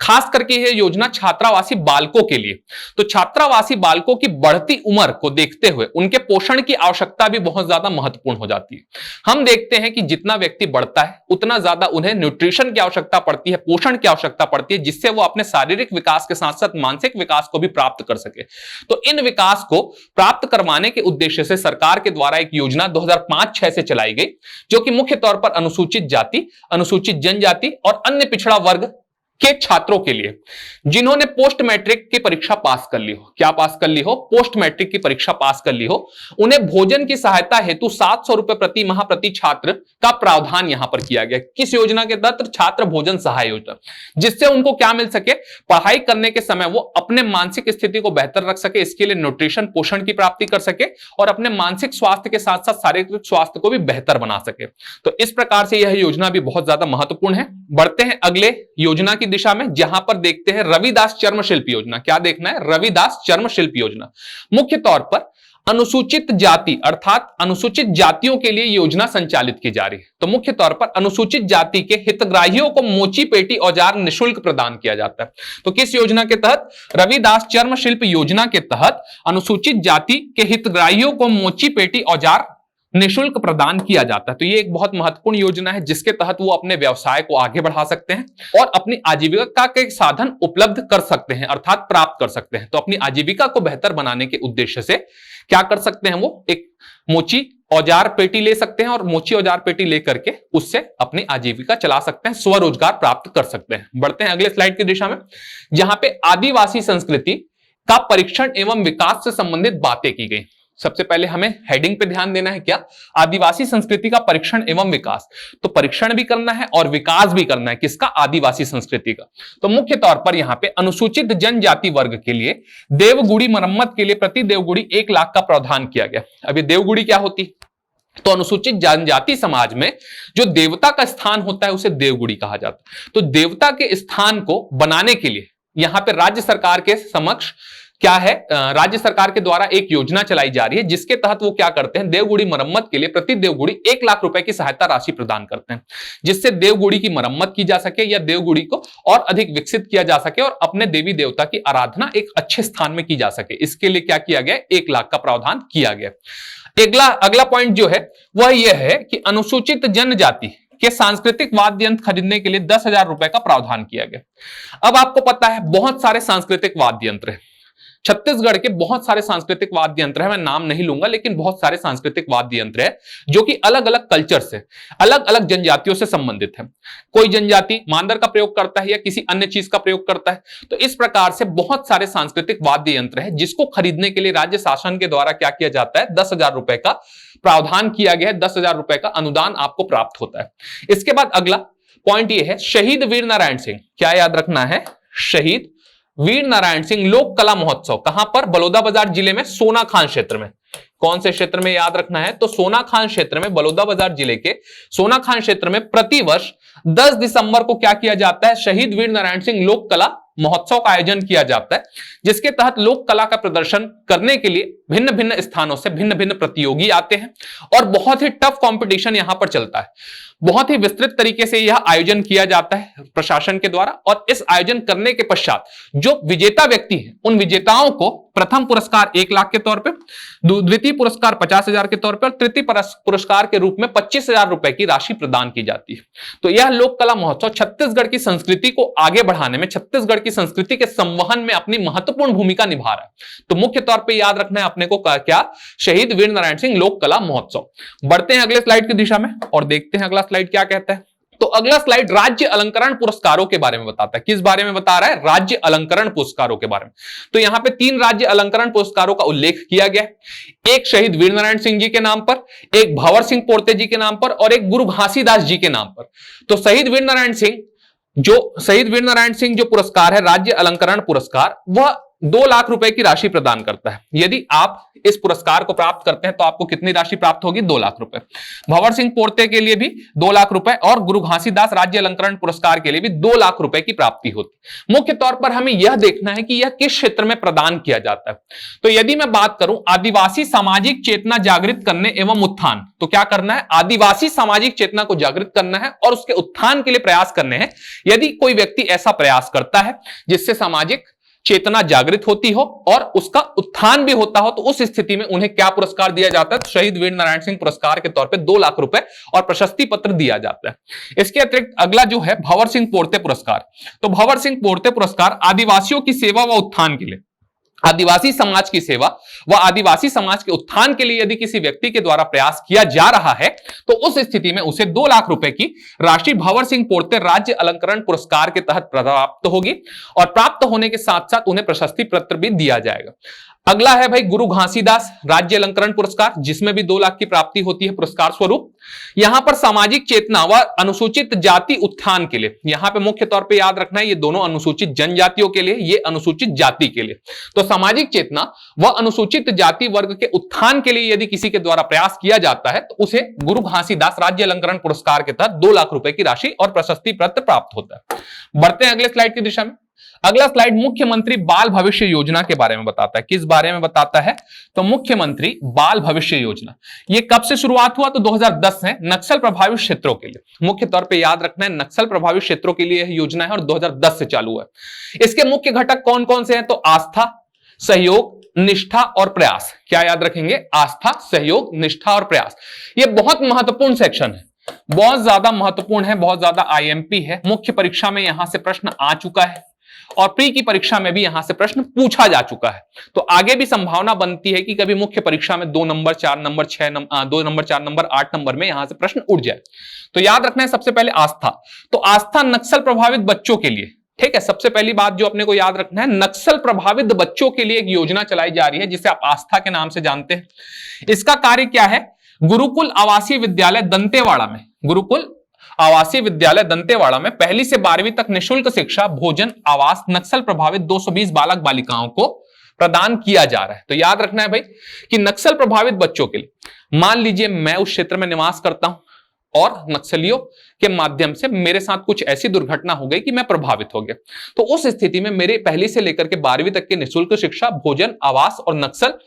खास करके यह योजना छात्रावासी बालकों के लिए। तो छात्रावासी बालकों की बढ़ती उम्र को देखते हुए उनके पोषण की आवश्यकता भी बहुत ज्यादा महत्वपूर्ण हो जाती है। हम देखते हैं कि जितना व्यक्ति बढ़ता है उतना ज्यादा उन्हें न्यूट्रिशन की आवश्यकता पड़ती है, पोषण की आवश्यकता पड़ती है, जिससे वो अपने शारीरिक विकास के साथ साथ मानसिक विकास को भी प्राप्त कर सके। तो इन विकास को प्राप्त करवाने के उद्देश्य से सरकार के द्वारा एक योजना 2005-6 से चलाई गई, जो कि मुख्य तौर पर अनुसूचित जाति, अनुसूचित जनजाति और अन्य पिछड़ा वर्ग के छात्रों के लिए जिन्होंने पोस्ट मैट्रिक की परीक्षा पास कर ली हो। क्या पास कर ली हो? पोस्ट मैट्रिक की परीक्षा पास कर ली हो। उन्हें भोजन की सहायता हेतु 700 रुपए प्रति माह प्रति छात्र का प्रावधान यहां पर किया गया। किस योजना के तहत? छात्र भोजन सहाय योजना, जिससे उनको क्या मिल सके? पढ़ाई करने के समय वो अपने मानसिक स्थिति को बेहतर रख सके, इसके लिए न्यूट्रिशन पोषण की प्राप्ति कर सके और अपने मानसिक स्वास्थ्य के साथ साथ शारीरिक स्वास्थ्य को भी बेहतर बना सके। तो इस प्रकार से यह योजना भी बहुत ज्यादा महत्वपूर्ण है। बढ़ते हैं अगले योजना की दिशा में, जहां पर देखते हैं रविदास चर्म शिल्प योजना। क्या देखना है? रविदास चर्म शिल्प योजना। मुख्य तौर पर अनुसूचित जाति अर्थात अनुसूचित जातियों के लिए योजना संचालित की जा रही है। तो मुख्य तौर पर अनुसूचित जाति के हितग्राहियों को मोची पेटी औजार निःशुल्क प्रदान किया जाता है। तो किस योजना के तहत? रविदास चर्म शिल्प योजना के तहत अनुसूचित जाति के हितग्राहियों को मोची पेटी औजार निःशुल्क प्रदान किया जाता है। तो ये एक बहुत महत्वपूर्ण योजना है, जिसके तहत वो अपने व्यवसाय को आगे बढ़ा सकते हैं और अपनी आजीविका के साधन उपलब्ध कर सकते हैं अर्थात प्राप्त कर सकते हैं। तो अपनी आजीविका को बेहतर बनाने के उद्देश्य से क्या कर सकते हैं? वो एक मोची औजार पेटी ले सकते हैं और मोची औजार पेटी लेकर के उससे अपनी आजीविका चला सकते हैं, स्वरोजगार प्राप्त कर सकते हैं। बढ़ते हैं अगले स्लाइड की दिशा में, जहां पे आदिवासी संस्कृति का परीक्षण एवं विकास से संबंधित बातें की गई। सबसे पहले हमें हेडिंग पे ध्यान देना है। क्या? आदिवासी संस्कृति का परीक्षण एवं विकास। तो परीक्षण भी करना है और विकास भी करना है। किसका? आदिवासी संस्कृति का। तो मुख्य तौर पर यहां पे अनुसूचित जनजाति वर्ग के लिए देवगुड़ी मरम्मत के लिए प्रति देवगुड़ी 1 लाख का प्रावधान किया गया। अब ये देवगुड़ी क्या होती? तो अनुसूचित जनजाति समाज में जो देवता का स्थान होता है उसे देवगुड़ी कहा जाता है। तो देवता के स्थान को बनाने के लिए यहां पे राज्य सरकार के समक्ष क्या है? राज्य सरकार के द्वारा एक योजना चलाई जा रही है, जिसके तहत वो क्या करते हैं? देवगुड़ी मरम्मत के लिए प्रति देवगुड़ी 1 लाख रुपए की सहायता राशि प्रदान करते हैं, जिससे देवगुड़ी की मरम्मत की जा सके या देवगुड़ी को और अधिक विकसित किया जा सके और अपने देवी देवता की आराधना एक अच्छे स्थान में की जा सके। इसके लिए क्या किया गया? 1 लाख का प्रावधान किया गया। अगला पॉइंट जो है वह यह है कि अनुसूचित जनजाति के सांस्कृतिक वाद्य यंत्र खरीदने के लिए 10,000 रुपए का प्रावधान किया गया। अब आपको पता है बहुत सारे सांस्कृतिक वाद्य यंत्र है, छत्तीसगढ़ के बहुत सारे सांस्कृतिक वाद्य यंत्र है, मैं नाम नहीं लूंगा, लेकिन बहुत सारे सांस्कृतिक वाद्य यंत्र है जो कि अलग अलग कल्चर से, अलग अलग जनजातियों से संबंधित है। कोई जनजाति मांदर का प्रयोग करता है या किसी अन्य चीज का प्रयोग करता है। तो इस प्रकार से बहुत सारे सांस्कृतिक वाद्य यंत्र है जिसको खरीदने के लिए राज्य शासन के द्वारा क्या किया जाता है? 10,000 रुपए का प्रावधान किया गया है। 10,000 रुपए का अनुदान आपको प्राप्त होता है। इसके बाद अगला पॉइंट यह है शहीद वीर नारायण सिंह। क्या याद रखना है? शहीद वीर नारायण सिंह लोक कला महोत्सव। कहां पर? बलौदाबाजार जिले में सोनाखान क्षेत्र में। कौन से क्षेत्र में याद रखना है? तो सोनाखान क्षेत्र में, बलौदाबाजार जिले के सोनाखान क्षेत्र में प्रतिवर्ष 10 दिसंबर को क्या किया जाता है? शहीद वीर नारायण सिंह लोक कला महोत्सव का आयोजन किया जाता है, जिसके तहत लोक कला का प्रदर्शन करने के लिए भिन्न भिन्न स्थानों से भिन्न भिन्न प्रतियोगी आते हैं और बहुत ही टफ कंपटीशन यहां पर चलता है। बहुत ही विस्तृत तरीके से यह आयोजन किया जाता है प्रशासन के द्वारा और इस आयोजन करने के पश्चात जो विजेता व्यक्ति हैं उन विजेताओं को प्रथम पुरस्कार 1 लाख के तौर पे, द्वितीय पुरस्कार 50,000 के तौर पे और तृतीय पुरस्कार के रूप में 25,000 रुपए की राशि प्रदान की जाती है। तो यह लोक कला महोत्सव छत्तीसगढ़ की संस्कृति को आगे बढ़ाने में, छत्तीसगढ़ की संस्कृति के संवहन में अपनी महत्वपूर्ण भूमिका निभा रहा है। तो मुख्य तौर पर याद रखना है अपने को क्या? शहीद वीर नारायण सिंह लोक कला महोत्सव। बढ़ते हैं अगले स्लाइड की दिशा में और देखते हैं अगला स्लाइड क्या कहता है। तो अगला स्लाइड राज्य अलंकरण पुरस्कारों के बारे में बताता है। किस बारे में बता रहा है? राज्य अलंकरण पुरस्कारों के बारे में। तो यहां पे 3 राज्य अलंकरण पुरस्कारों का उल्लेख किया गया है। एक शहीद वीर नारायण सिंह जी के नाम पर, एक भंवर सिंह पोर्ते जी के नाम पर और एक गुरु घासीदास जी के नाम पर। तो शहीद वीर नारायण सिंह जो पुरस्कार है राज्य अलंकरण पुरस्कार, वह 2 लाख रुपए की राशि प्रदान करता है। यदि आप इस पुरस्कार को प्राप्त करते हैं तो आपको कितनी राशि प्राप्त होगी? 2 लाख रुपए। भंवर सिंह पोर्ते के लिए भी 2 लाख रुपए और गुरु घासीदास राज्य अलंकरण पुरस्कार के लिए भी 2 लाख रुपए की प्राप्ति होती। मुख्य तौर पर हमें यह देखना है कि यह किस क्षेत्र में प्रदान किया जाता है। तो यदि मैं बात करूं आदिवासी सामाजिक चेतना जागृत करने एवं उत्थान, तो क्या करना है? आदिवासी सामाजिक चेतना को जागृत करना है और उसके उत्थान के लिए प्रयास करने हैं। यदि कोई व्यक्ति ऐसा प्रयास करता है जिससे सामाजिक चेतना जागृत होती हो और उसका उत्थान भी होता हो, तो उस स्थिति में उन्हें क्या पुरस्कार दिया जाता है? तो शहीद वीर नारायण सिंह पुरस्कार के तौर पे 2 लाख रुपए और प्रशस्ति पत्र दिया जाता है। इसके अतिरिक्त अगला जो है भंवर सिंह पोर्ते पुरस्कार। तो भंवर सिंह पोर्ते पुरस्कार आदिवासियों की सेवा व उत्थान के लिए, आदिवासी समाज की सेवा व आदिवासी समाज के उत्थान के लिए यदि किसी व्यक्ति के द्वारा प्रयास किया जा रहा है तो उस स्थिति में उसे 2 लाख रुपए की राशि भंवर सिंह पोर्ते राज्य अलंकरण पुरस्कार के तहत प्राप्त होगी और प्राप्त होने के साथ साथ उन्हें प्रशस्ति पत्र भी दिया जाएगा। अगला है भाई गुरु घासीदास राज्य अलंकरण पुरस्कार, जिसमें भी 2 लाख की प्राप्ति होती है पुरस्कार स्वरूप। यहां पर सामाजिक चेतना व अनुसूचित जाति उत्थान के लिए, यहां पे मुख्य तौर पे याद रखना है ये दोनों अनुसूचित जनजातियों के लिए, ये अनुसूचित जाति के लिए। तो सामाजिक चेतना व अनुसूचित जाति वर्ग के उत्थान के लिए यदि किसी के द्वारा प्रयास किया जाता है तो उसे गुरु घासीदास राज्य अलंकरण पुरस्कार के तहत 2 लाख रुपए की राशि और प्रशस्ति पत्र प्राप्त होता है। बढ़ते हैं अगले स्लाइड की दिशा में। अगला स्लाइड मुख्यमंत्री बाल भविष्य योजना के बारे में बताता है। किस बारे में बताता है? तो मुख्यमंत्री बाल भविष्य योजना, ये कब से शुरुआत हुआ? तो 2010 है, नक्सल प्रभावित क्षेत्रों के लिए। मुख्य तौर पे याद रखना है नक्सल प्रभावित क्षेत्रों के लिए यह योजना है और 2010 से चालू है। इसके मुख्य घटक कौन कौन से हैं? तो आस्था, सहयोग, निष्ठा और प्रयास। क्या याद रखेंगे? आस्था, सहयोग, निष्ठा और प्रयास। ये बहुत महत्वपूर्ण सेक्शन है, बहुत ज्यादा महत्वपूर्ण है, बहुत ज्यादा IMP है। मुख्य परीक्षा में यहां से प्रश्न आ चुका है और प्री की परीक्षा में भी यहां से प्रश्न पूछा जा चुका है। तो आगे भी संभावना बनती है कि कभी मुख्य परीक्षा में 2 number, 4 number, 6 number, 2 number, 4 number, 8 number में यहां से प्रश्न उठ जाए। तो याद रखना है सबसे पहले आस्था। तो आस्था नक्सल प्रभावित बच्चों के लिए, ठीक है। सबसे पहली बात जो अपने को याद रखना है, नक्सल प्रभावित बच्चों के लिए एक योजना चलाई जा रही है जिसे आप आस्था के नाम से जानते हैं। इसका कार्य क्या है? गुरुकुल आवासीय विद्यालय दंतेवाड़ा में, गुरुकुल आवासीय विद्यालय दंतेवाड़ा में 1ली से 12वीं तक निःशुल्क शिक्षा, भोजन, आवास नक्सल प्रभावित 220 बालक बालिकाओं को प्रदान किया जा रहा है। तो याद रखना है भाई कि नक्सल प्रभावित बच्चों के लिए, मान लीजिए मैं उस क्षेत्र में निवास करता हूं और नक्सलियों के माध्यम से मेरे साथ कुछ ऐसी दुर्घटना हो गई कि मैं प्रभावित हो गया, तो उस स्थिति में मेरे 1ली से लेकर के 12वीं तक की निःशुल्क शिक्षा, भोजन, आवास और नक्सल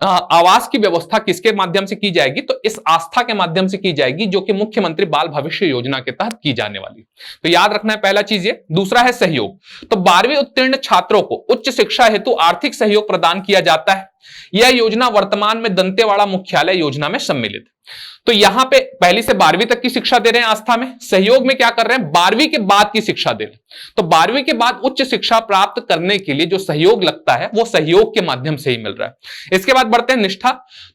आवास की व्यवस्था किसके माध्यम से की जाएगी? तो इस आस्था के माध्यम से की जाएगी, जो कि मुख्यमंत्री बाल भविष्य योजना के तहत की जाने वाली। तो याद रखना है पहला चीज ये। दूसरा है सहयोग। तो 12वीं उत्तीर्ण छात्रों को उच्च शिक्षा हेतु आर्थिक सहयोग प्रदान किया जाता है। यह योजना वर्तमान में दंतेवाड़ा मुख्यालय योजना में सम्मिलित है। तो यहां पे 1ली से 12वीं तक की शिक्षा दे रहे हैं आस्था में। सहयोग में क्या कर रहे हैं? 12वीं के बाद की शिक्षा दे रहे हैं। तो 12वीं के बाद उच्च शिक्षा प्राप्त करने के लिए जो सहयोग लगता है वो सहयोग के माध्यम से ही मिल रहा है। इसके बाद बढ़ते हैं निष्ठा।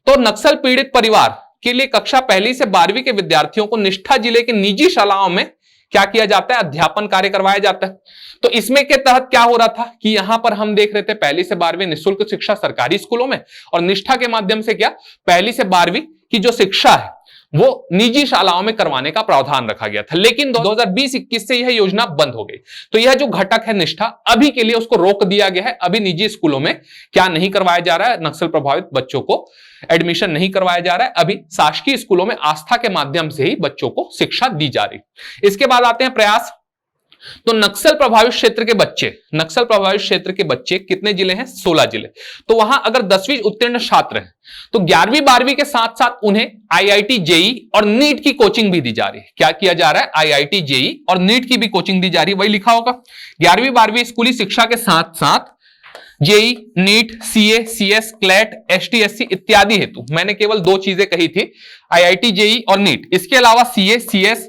तो नक्सल पीड़ित परिवार के लिए कक्षा 1ली से 12वीं के विद्यार्थियों को निष्ठा जिले के निजी शालाओं में क्या किया जाता है? अध्यापन कार्य करवाया जाता है। तो इसमें के तहत क्या हो रहा था कि यहां पर हम देख रहे थे 1ली से 12वीं निःशुल्क शिक्षा सरकारी स्कूलों में, और निष्ठा के माध्यम से क्या 1ली से 12वीं की जो शिक्षा है वो निजी शालाओं में करवाने का प्रावधान रखा गया था। लेकिन 2020-21 से यह योजना बंद हो गई। तो यह जो घटक है निष्ठा, अभी के लिए उसको रोक दिया गया है। अभी निजी स्कूलों में क्या नहीं करवाया जा रहा है? नक्सल प्रभावित बच्चों को एडमिशन नहीं करवाया जा रहा है। अभी शासकीय स्कूलों में आस्था के माध्यम से ही बच्चों को शिक्षा दी जा रही। इसके बाद आते हैं प्रयास। तो नक्सल प्रभावित क्षेत्र के बच्चे, नक्सल प्रभावित क्षेत्र के बच्चे कितने जिले हैं? 16 जिले। तो वहां अगर 10वीं उत्तीर्ण छात्र हैं तो 11वीं 12वीं के साथ साथ उन्हें IIT JEE और नीट की कोचिंग भी दी जा रही है। क्या किया जा रहा है? IIT JEE और नीट की भी कोचिंग दी जा रही है। वही लिखा होगा 11वीं 12वीं स्कूली शिक्षा के साथ साथ JEE, NEET, CA, CS, CLAT, STSC इत्यादि हेतु। मैंने केवल 2 चीजें कही थी, IIT JEE और नीट। इसके अलावा CA, CS,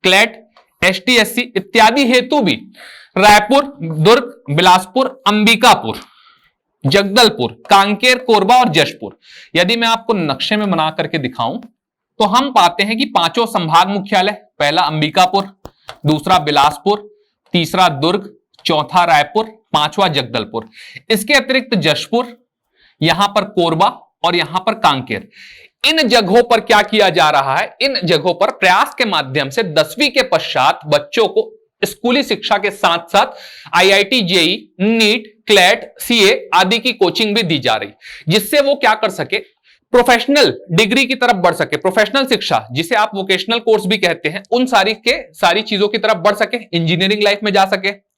CLAT, STSC इत्यादि हेतु भी रायपुर, दुर्ग, बिलासपुर, अंबिकापुर, जगदलपुर, कांकेर, कोरबा और जशपुर। यदि मैं आपको नक्शे में बना करके दिखाऊं तो हम पाते हैं कि 5 संभाग मुख्यालय, पहला अंबिकापुर, दूसरा बिलासपुर, तीसरा दुर्ग, चौथा रायपुर, 5वां जगदलपुर। इसके अतिरिक्त जशपुर, यहां पर कोरबा और यहां पर कांकेर। इन जगहों पर क्या किया जा रहा है? इन जगहों पर प्रयास के माध्यम से 10वीं के पश्चात बच्चों को स्कूली शिक्षा के साथ साथ IIT, JEE, NEET, CLAT, CA आदि की कोचिंग भी दी जा रही, जिससे वो क्या कर सके, प्रोफेशनल डिग्री की तरफ बढ़ सके, प्रोफेशनल शिक्षा जिसे आप वोकेशनल कोर्स भी कहते हैं, उन सारी चीजों की तरफ बढ़ सके, इंजीनियरिंग लाइफ में जा सके,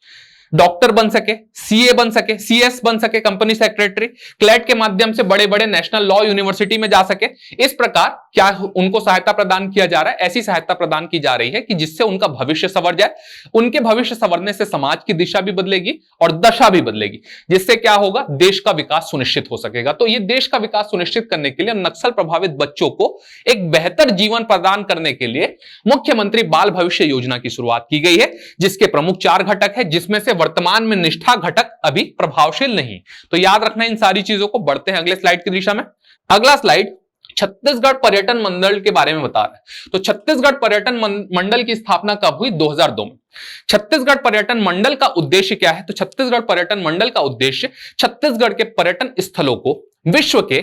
डॉक्टर बन सके, सीए बन सके, सीएस बन सके, कंपनी सेक्रेटरी, क्लैट के माध्यम से बड़े बड़े नेशनल लॉ यूनिवर्सिटी में जा सके। इस प्रकार क्या उनको सहायता प्रदान किया जा रहा है, ऐसी सहायता प्रदान की जा रही है कि जिससे उनका भविष्य संवर जाए। उनके भविष्य संवरने से समाज की दिशा भी बदलेगी और दशा भी बदलेगी, जिससे क्या होगा, देश का विकास सुनिश्चित हो सकेगा। तो ये देश का विकास सुनिश्चित करने के लिए नक्सल प्रभावित बच्चों को एक बेहतर जीवन प्रदान करने के लिए मुख्यमंत्री बाल भविष्य योजना की शुरुआत की गई है, जिसके प्रमुख 4 घटक है, जिसमें से वर्तमान में निष्ठा घटक अभी प्रभावशील नहीं। तो याद रखना इन सारी चीजों को। बढ़ते हैं अगले स्लाइड की दिशा में। अगला स्लाइड छत्तीसगढ़ पर्यटन मंडल के बारे में बता रहा है। तो छत्तीसगढ़ पर्यटन मंडल की स्थापना कब हुई? 2002 में। छत्तीसगढ़ पर्यटन मंडल का उद्देश्य क्या है? तो छत्तीसगढ़ पर्यटन मंडल का उद्देश्य छत्तीसगढ़ के पर्यटन स्थलों को विश्व के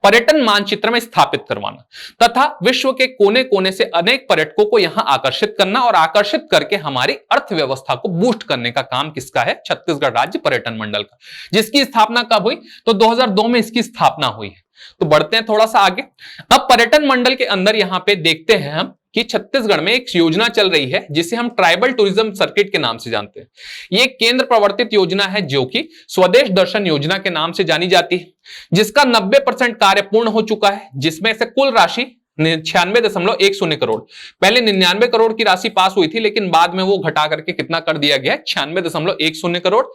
पर्यटन मानचित्र में स्थापित करवाना तथा विश्व के कोने कोने से अनेक पर्यटकों को यहां आकर्षित करना और आकर्षित करके हमारी अर्थव्यवस्था को बूस्ट करने का काम किसका है? छत्तीसगढ़ राज्य पर्यटन मंडल का, जिसकी स्थापना कब हुई? तो 2002 में इसकी स्थापना हुई है। तो बढ़ते हैं थोड़ा सा आगे। अब पर्यटन मंडल के अंदर यहां पे देखते हैं हम कि छत्तीसगढ़ में एक योजना चल रही है जिसे हम ट्राइबल टूरिज्म सर्किट के नाम से जानते हैं। ये केंद्र प्रवर्तित योजना है जो कि स्वदेश दर्शन योजना के नाम से जानी जाती है, जिसका 90% कार्य पूर्ण हो चुका है, जिसमें से कुल राशि 96.10 करोड़, पहले 99 करोड़ की राशि पास हुई थी, लेकिन बाद में वो घटा करके कितना कर दिया गया है? 96.10 करोड़।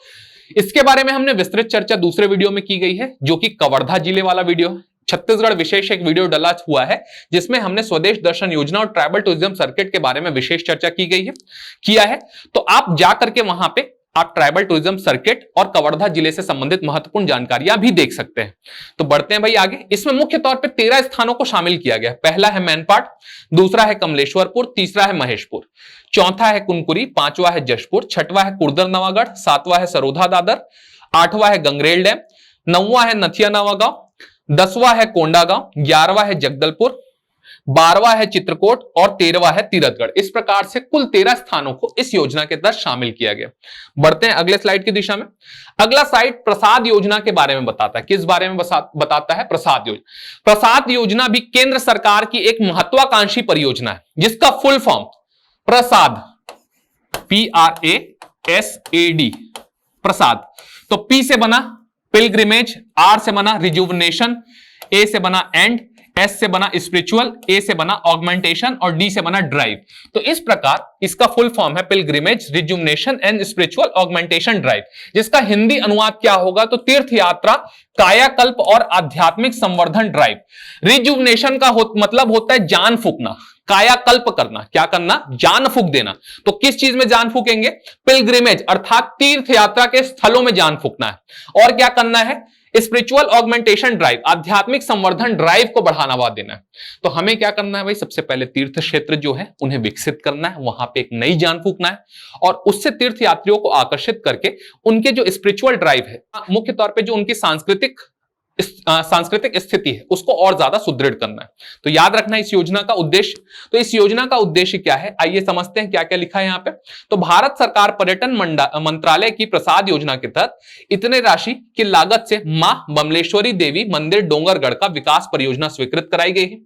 इसके बारे में हमने विस्तृत चर्चा दूसरे वीडियो में की गई है, जो कि कवर्धा जिले वाला वीडियो है। छत्तीसगढ़ विशेष एक वीडियो डला हुआ है जिसमें हमने स्वदेश दर्शन योजना और ट्राइबल टूरिज्म सर्किट के बारे में विशेष चर्चा किया है। तो आप जाकर के वहां पे आप ट्राइबल टूरिज्म सर्किट और कवर्धा जिले से संबंधित महत्वपूर्ण जानकारियां भी देख सकते हैं। तो बढ़ते हैं भाई आगे। इसमें मुख्य तौर पे 13 स्थानों को शामिल किया गया। पहला है मैनपाट, दूसरा है कमलेश्वरपुर, तीसरा है महेशपुर, चौथा है कुनकुरी, पांचवा है जशपुर, छठवां है कुर्दर नवागढ़, सातवां है सरोधा दादर, आठवां है गंगरेल डैम, नौवां है नथिया नवागांव, 10वां है कोंडागांव, 11वां है जगदलपुर, 12वां है चित्रकोट और 13वां है तीरथगढ़। इस प्रकार से कुल 13 स्थानों को इस योजना के तहत शामिल किया गया। बढ़ते हैं अगले स्लाइड की दिशा में। अगला स्लाइड प्रसाद योजना के बारे में बताता है। किस बारे में बताता है? प्रसाद योजना। प्रसाद योजना भी केंद्र सरकार की एक महत्वाकांक्षी परियोजना है, जिसका फुल फॉर्म प्रसाद, PRASAD, प्रसाद। तो P से बना पिलग्रिमेज, R से बना रिजुवनेशन, A से बना एंड, S से बना स्पिरिचुअल, A से बना ऑगमेंटेशन और D से बना ड्राइव। तो इस प्रकार इसका फुल फॉर्म है pilgrimage, rejuvenation and spiritual augmentation drive, जिसका हिंदी अनुवाद क्या होगा? तो तीर्थ यात्रा, कायाकल्प और आध्यात्मिक संवर्धन ड्राइव। रिजुवनेशन का मतलब होता है जान फूकना, कायाकल्प करना, क्या करना? जान फूक देना। तो किस चीज में जान फूकेंगे? पिलग्रिमेज अर्थात तीर्थ यात्रा के स्थलों में जान फूकना है। और क्या करना है? स्पिरिचुअल ऑगमेंटेशन ड्राइव, आध्यात्मिक संवर्धन ड्राइव को बढ़ावा देना है। तो हमें क्या करना है भाई? सबसे पहले तीर्थ क्षेत्र जो है उन्हें विकसित करना है, वहां पे एक नई जान फूकना है और उससे तीर्थ यात्रियों को आकर्षित करके उनके जो स्पिरिचुअल ड्राइव है, मुख्य तौर पे जो उनकी सांस्कृतिक स्थिति है, उसको और ज्यादा सुदृढ़ करना है। तो याद रखना इस योजना का उद्देश्य। तो इस योजना का उद्देश्य क्या है? आइए समझते हैं क्या क्या लिखा है यहाँ पे। तो भारत सरकार पर्यटन मंत्रालय की प्रसाद योजना के तहत इतने राशि की लागत से मां बमलेश्वरी देवी मंदिर डोंगरगढ़ का विकास परियोजना स्वीकृत कराई गई है।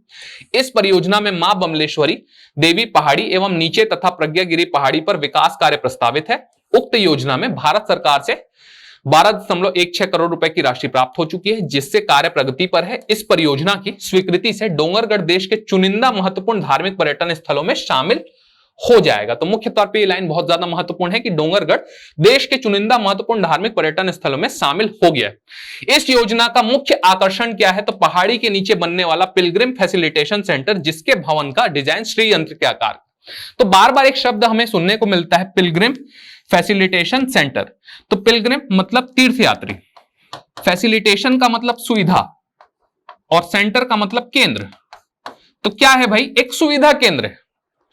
इस परियोजना में मां बमलेश्वरी देवी पहाड़ी एवं नीचे तथा प्रज्ञागिरी पहाड़ी पर विकास कार्य प्रस्तावित है। उक्त योजना में भारत सरकार से 12.16 करोड़ रुपए की राशि प्राप्त हो चुकी है, जिससे कार्य प्रगति पर है। इस परियोजना की स्वीकृति से डोंगरगढ़ देश के चुनिंदा महत्वपूर्ण धार्मिक पर्यटन स्थलों में शामिल हो जाएगा। तो मुख्य तौर पे ये लाइन बहुत ज्यादा महत्वपूर्ण है कि डोंगरगढ़ देश के चुनिंदा महत्वपूर्ण धार्मिक पर्यटन स्थलों में शामिल हो गया है। इस योजना का मुख्य आकर्षण क्या है? तो पहाड़ी के नीचे बनने वाला पिलग्रिम फैसिलिटेशन सेंटर, जिसके भवन का डिजाइन श्री यंत्र के आकार। तो बार बार एक शब्द हमें सुनने को मिलता है, पिलग्रिम फैसिलिटेशन सेंटर। तो पिलग्रिम मतलब तीर्थयात्री, फैसिलिटेशन का मतलब सुविधा और सेंटर का मतलब केंद्र। तो क्या है भाई? एक सुविधा केंद्र है।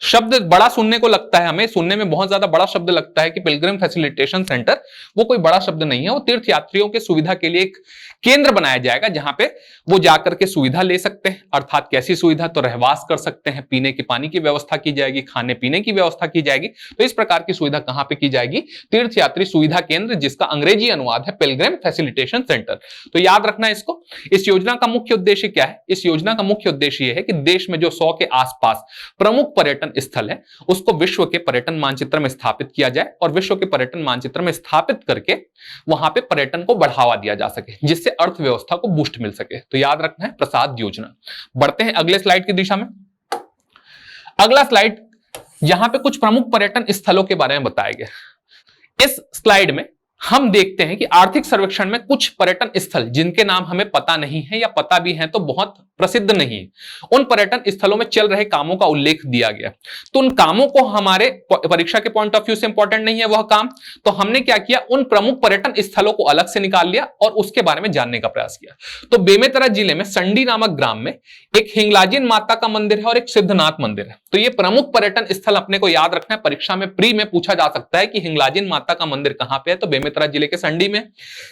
शब्द बड़ा सुनने को लगता है, हमें सुनने में बहुत ज्यादा बड़ा शब्द लगता है कि पिलग्रिम फैसिलिटेशन सेंटर, वो कोई बड़ा शब्द नहीं है, वो तीर्थयात्रियों के सुविधा के लिए एक केंद्र बनाया जाएगा जहां पे वो जाकर के सुविधा ले सकते हैं। अर्थात कैसी सुविधा? तो रहवास कर सकते हैं, पीने के पानी की व्यवस्था की जाएगी, खाने पीने की व्यवस्था की जाएगी। तो इस प्रकार की सुविधा कहां पे की जाएगी? तीर्थयात्री सुविधा केंद्र, जिसका अंग्रेजी अनुवाद है पिलग्रिम फैसिलिटेशन सेंटर। तो याद रखना इसको। इस योजना का मुख्य उद्देश्य क्या है? इस योजना का मुख्य उद्देश्य यह है कि देश में जो 100 के आसपास प्रमुख पर्यटन स्थल है उसको विश्व के पर्यटन मानचित्र में स्थापित किया जाए और विश्व के पर्यटन मानचित्र में स्थापित करके वहां पे पर्यटन को बढ़ावा दिया जा सके, जिससे अर्थव्यवस्था को बूस्ट मिल सके। तो याद रखना है प्रसाद योजना। बढ़ते हैं अगले स्लाइड की दिशा में। अगला स्लाइड, यहां पे कुछ प्रमुख पर्यटन स्थलों के बारे में बताया गया। इस स्लाइड में हम देखते हैं कि आर्थिक सर्वेक्षण में कुछ पर्यटन स्थल जिनके नाम हमें पता नहीं है या पता भी है तो बहुत प्रसिद्ध नहीं है, उन पर्यटन स्थलों में चल रहे कामों का उल्लेख दिया गया। तो उन कामों को हमारे परीक्षा के पॉइंट ऑफ व्यू से इंपॉर्टेंट नहीं है वह काम, तो हमने क्या किया, उन प्रमुख पर्यटन स्थलों को अलग से निकाल लिया और उसके बारे में जानने का प्रयास किया। तो बेमेतरा जिले में संडी नामक ग्राम में एक हिंगलाजिन माता का मंदिर है और एक सिद्धनाथ मंदिर है। तो ये प्रमुख पर्यटन स्थल अपने को याद रखना है। परीक्षा में प्री में पूछा जा सकता है कि हिंगलाजिन माता का मंदिर कहां पे है? तो बेमेतरा जिले के संडी में।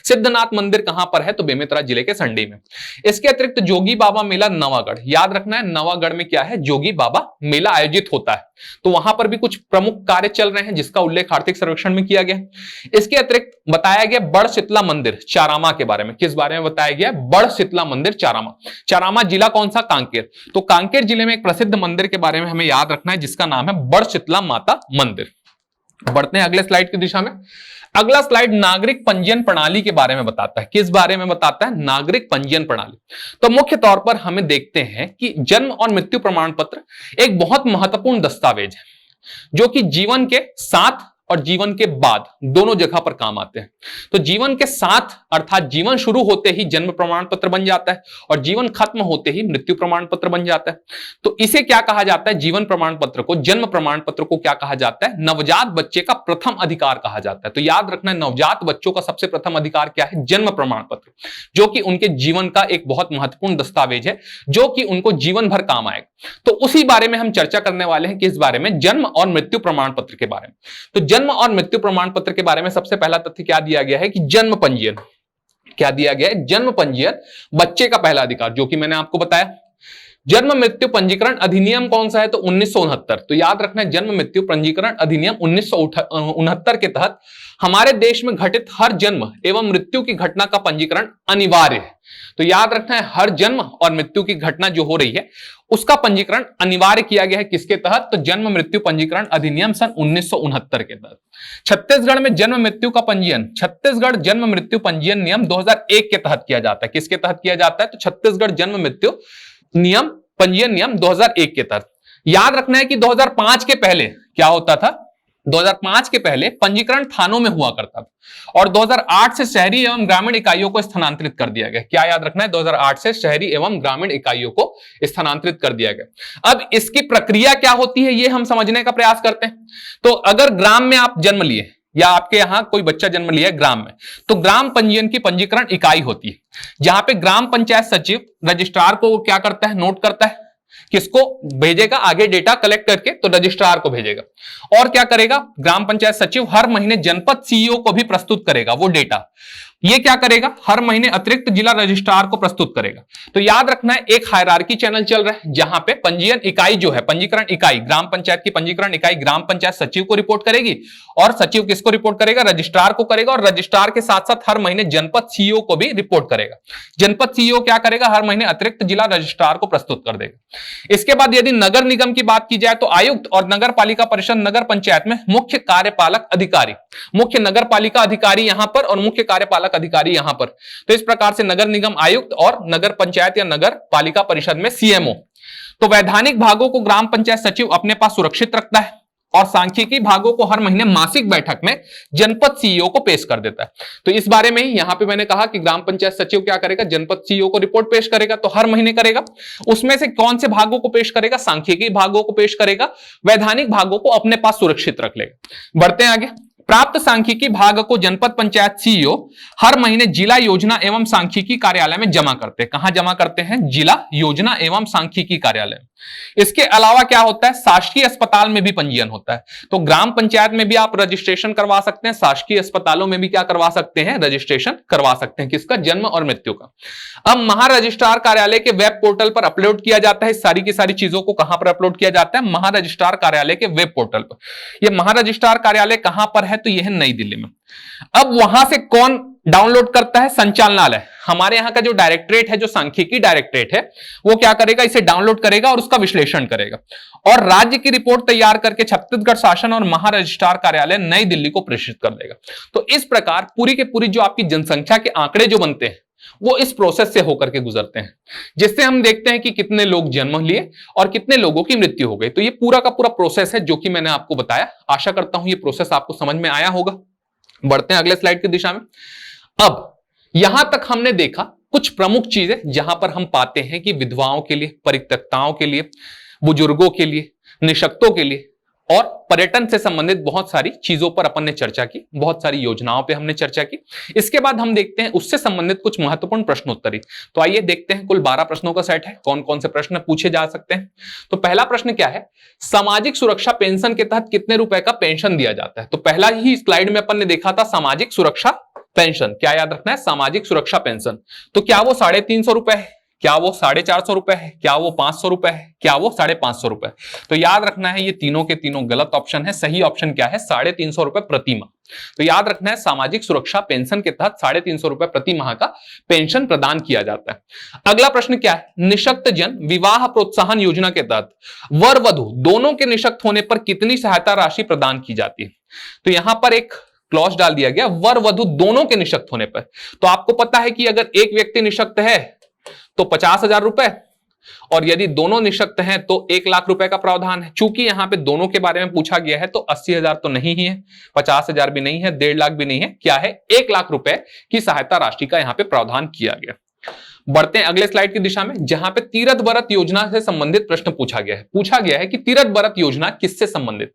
सिद्धनाथ मंदिर कहां पर है? तो बेमेतरा जिले के संडी में। इसके अतिरिक्त जोगी बाबा मेला नवागढ़, याद रखना है नवागढ़ में क्या है? जोगी बाबा मेला आयोजित होता है। तो वहां पर भी कुछ प्रमुख कार्य चल रहे हैं जिसका उल्लेख आर्थिक सर्वेक्षण में किया गया। इसके अतिरिक्त बताया गया बड़ शीतला मंदिर चारामा के बारे में। किस बारे में बताया गया? बड़ शीतला मंदिर चारामा। चारामा जिला कौन सा? कांकेर। तो कांकेर जिले में एक प्रसिद्ध मंदिर के बारे में हमें याद रखना है जिसका नाम है बड़ शीतला माता मंदिर। बढ़ते हैं अगले स्लाइड की दिशा में। अगला स्लाइड नागरिक पंजीयन प्रणाली के बारे में बताता है। किस बारे में बताता है? नागरिक पंजीयन प्रणाली। तो मुख्य तौर पर हमें देखते हैं कि जन्म और मृत्यु प्रमाण पत्र एक बहुत महत्वपूर्ण दस्तावेज है जो कि जीवन के साथ और जीवन के बाद दोनों जगह पर काम आते हैं। तो जीवन के साथ अर्थात जीवन शुरू होते ही जन्म प्रमाण पत्र बन जाता है और जीवन खत्म होते ही मृत्यु प्रमाण पत्र बन जाता है। तो इसे क्या कहा जाता है? जीवन प्रमाण पत्र को, जन्म प्रमाण पत्र को क्या कहा जाता है? नवजात बच्चे का प्रथम अधिकार कहा जाता है। तो याद रखना है नवजात बच्चों का सबसे प्रथम अधिकार क्या है? जन्म प्रमाण पत्र, जो कि उनके जीवन का एक बहुत महत्वपूर्ण दस्तावेज है जो कि उनको जीवन भर काम आएगा। तो उसी बारे में हम चर्चा करने वाले हैं। किस बारे में? जन्म और मृत्यु प्रमाण पत्र के बारे में। तो जन्म और मृत्यु प्रमाण पत्र के बारे में सबसे पहला तथ्य क्या दिया गया है कि जन्म पंजीयन, क्या दिया गया है? जन्म पंजीयन बच्चे का पहला अधिकार, जो कि मैंने आपको बताया। जन्म मृत्यु पंजीकरण अधिनियम कौन सा है? तो 1969। तो याद रखना है जन्म मृत्यु पंजीकरण अधिनियम 1969 के तहत हमारे देश में घटित हर जन्म एवं मृत्यु की घटना का पंजीकरण अनिवार्य है। तो याद रखना है हर जन्म और मृत्यु की घटना जो हो रही है उसका पंजीकरण अनिवार्य किया गया है। किसके तहत? तो जन्म मृत्यु पंजीकरण अधिनियम सन 1969 के तहत। छत्तीसगढ़ में जन्म मृत्यु का पंजीयन, छत्तीसगढ़ जन्म मृत्यु पंजीयन नियम 2001 के तहत किया जाता है। किसके तहत किया जाता है? तो छत्तीसगढ़ जन्म मृत्यु नियम पंजीयन नियम 2001 के तहत। याद रखना है कि 2005 के पहले क्या होता था? 2005 के पहले पंजीकरण थानों में हुआ करता था और 2008 से शहरी एवं ग्रामीण इकाइयों को स्थानांतरित कर दिया गया। क्या याद रखना है? 2008 से शहरी एवं ग्रामीण इकाइयों को स्थानांतरित कर दिया गया। अब इसकी प्रक्रिया क्या होती है ये हम समझने का प्रयास करते हैं। तो अगर ग्राम में आप जन्म लिए या आपके यहां कोई बच्चा जन्म लिया है ग्राम में, तो ग्राम पंजीयन की पंजीकरण इकाई होती है जहां पे ग्राम पंचायत सचिव रजिस्ट्रार को क्या करता है? नोट करता है। किसको भेजेगा? आगे डेटा कलेक्ट करके तो रजिस्ट्रार को भेजेगा। और क्या करेगा? ग्राम पंचायत सचिव हर महीने जनपद सीईओ को भी प्रस्तुत करेगा वो डेटा। ये क्या करेगा? हर महीने अतिरिक्त जिला रजिस्ट्रार को प्रस्तुत करेगा। तो याद रखना है एक हायरार्की चैनल चल रहा है जहां पे पंजीयन इकाई जो है, पंजीकरण इकाई, ग्राम पंचायत की पंजीकरण इकाई ग्राम पंचायत सचिव को रिपोर्ट करेगी और सचिव किसको रिपोर्ट करेगा? रजिस्ट्रार को करेगा और रजिस्ट्रार के साथ साथ हर महीने जनपद सीईओ को भी रिपोर्ट करेगा। जनपद सीईओ क्या करेगा? हर महीने अतिरिक्त जिला रजिस्ट्रार को प्रस्तुत कर देगा। इसके बाद यदि नगर निगम की बात की जाए तो आयुक्त और नगर पालिका परिषद नगर पंचायत में मुख्य कार्यपालक अधिकारी, मुख्य नगर पालिका अधिकारी यहां पर और मुख्य कार्यपालक अधिकारी यहां पर। तो इस प्रकार से नगर निगम आयुक्त और नगर पंचायत या नगर पालिका परिषद में सीएमओ। तो वैधानिक भागों को ग्राम पंचायत सचिव अपने पास सुरक्षित रखता है और सांख्यिकी भागों को हर महीने मासिक बैठक में जनपद सीईओ को पेश कर देता है। तो इस बारे में यहां पे मैंने कहा कि ग्राम पंचायत सचिव क्या करेगा? जनपद सीईओ को रिपोर्ट पेश करेगा। तो हर महीने करेगा। उसमें से कौन से भागों को पेश करेगा? सांख्यिकी भागों को पेश करेगा। वैधानिक भागों को अपने पास सुरक्षित रख लेगा। बढ़ते हैं आगे। प्राप्त सांख्यिकी भाग को जनपद पंचायत सीईओ हर महीने जिला योजना एवं सांख्यिकी कार्यालय में जमा करते हैं। कहां जमा करते हैं? जिला योजना एवं सांख्यिकी कार्यालय। इसके अलावा क्या होता है? शासकीय अस्पताल में भी पंजीयन होता है। तो ग्राम पंचायत में भी आप रजिस्ट्रेशन करवा सकते हैं, शासकीय अस्पतालों में भी क्या करवा सकते हैं? रजिस्ट्रेशन करवा सकते हैं। किसका? जन्म और मृत्यु का। अब महारजिस्ट्रार कार्यालय के वेब पोर्टल पर अपलोड किया जाता है। सारी की सारी चीजों को कहां पर अपलोड किया जाता है? महारजिस्ट्रार कार्यालय के वेब पोर्टल पर। यह महारजिस्ट्रार कार्यालय कहां पर है? तो यह है नई दिल्ली में। अब वहां से कौन डाउनलोड करता है? संचालनालय। हमारे यहां का जो डायरेक्टरेट है, जो सांख्यिकी डायरेक्टरेट है, वो क्या करेगा? इसे डाउनलोड करेगा और उसका विश्लेषण करेगा और राज्य की रिपोर्ट तैयार करके छत्तीसगढ़ शासन और महारजिस्ट्रार कार्यालय नई दिल्ली को प्रेषित कर देगा। तो इस प्रकार पूरी के पूरी जो आपकी जनसंख्या के आंकड़े जो बनते हैं वो इस प्रोसेस से होकर के गुजरते हैं, जिससे हम देखते हैं कि कितने लोग जन्म लिए और कितने लोगों की मृत्यु हो गई। तो ये पूरा का पूरा प्रोसेस है जो कि मैंने आपको बताया। आशा करता हूं ये प्रोसेस आपको समझ में आया होगा। बढ़ते हैं अगले स्लाइड की दिशा में। अब यहां तक हमने देखा कुछ प्रमुख चीजें जहां पर हम पाते हैं कि विधवाओं के लिए, परित्यक्ताओं के लिए, बुजुर्गों के लिए, निशक्तों के लिए और पर्यटन से संबंधित बहुत सारी चीजों पर अपन ने चर्चा की, बहुत सारी योजनाओं पे हमने चर्चा की। इसके बाद हम देखते हैं उससे संबंधित कुछ महत्वपूर्ण प्रश्नोत्तरी। तो आइए देखते हैं, कुल 12 प्रश्नों का सेट है। कौन कौन से प्रश्न पूछे जा सकते हैं? तो पहला प्रश्न क्या है? सामाजिक सुरक्षा पेंशन के तहत कितने रुपए का पेंशन दिया जाता है? तो पहला ही स्लाइड में अपन ने देखा था सामाजिक सुरक्षा पेंशन। क्या याद रखना है? सामाजिक सुरक्षा पेंशन। तो क्या वो 350 रुपए है? क्या वो 450 रुपए है? क्या वो 500 रुपए है? क्या वो 550 रुपए? तो याद रखना है ये तीनों के तीनों गलत ऑप्शन है। सही ऑप्शन क्या है? 350 रुपए प्रति माह। तो याद रखना है सामाजिक सुरक्षा पेंशन के तहत 350 रुपए प्रति माह का पेंशन प्रदान किया जाता है। अगला प्रश्न क्या है? निशक्त जन विवाह प्रोत्साहन योजना के तहत वर वधु दोनों के निशक्त होने पर कितनी सहायता राशि प्रदान की जाती है? तो यहां पर एक क्लॉज डाल दिया गया, वर वधु दोनों के निशक्त होने पर। तो आपको पता है कि अगर एक व्यक्ति निशक्त है तो 50,000 रुपए, और यदि दोनों निशक्त हैं तो 1,00,000 रुपए का प्रावधान है। चूंकि यहां पे दोनों के बारे में पूछा गया है तो 80,000 तो नहीं ही है, 50,000 भी नहीं है, 1,50,000 भी नहीं है। क्या है? 1,00,000 रुपए की सहायता राशि का यहां पे प्रावधान किया गया। बढ़ते हैं अगले स्लाइड की दिशा में, जहां पे तीरथ बरत योजना से संबंधित प्रश्न पूछा गया है कि तीरथ बरत योजना किससे संबंधित?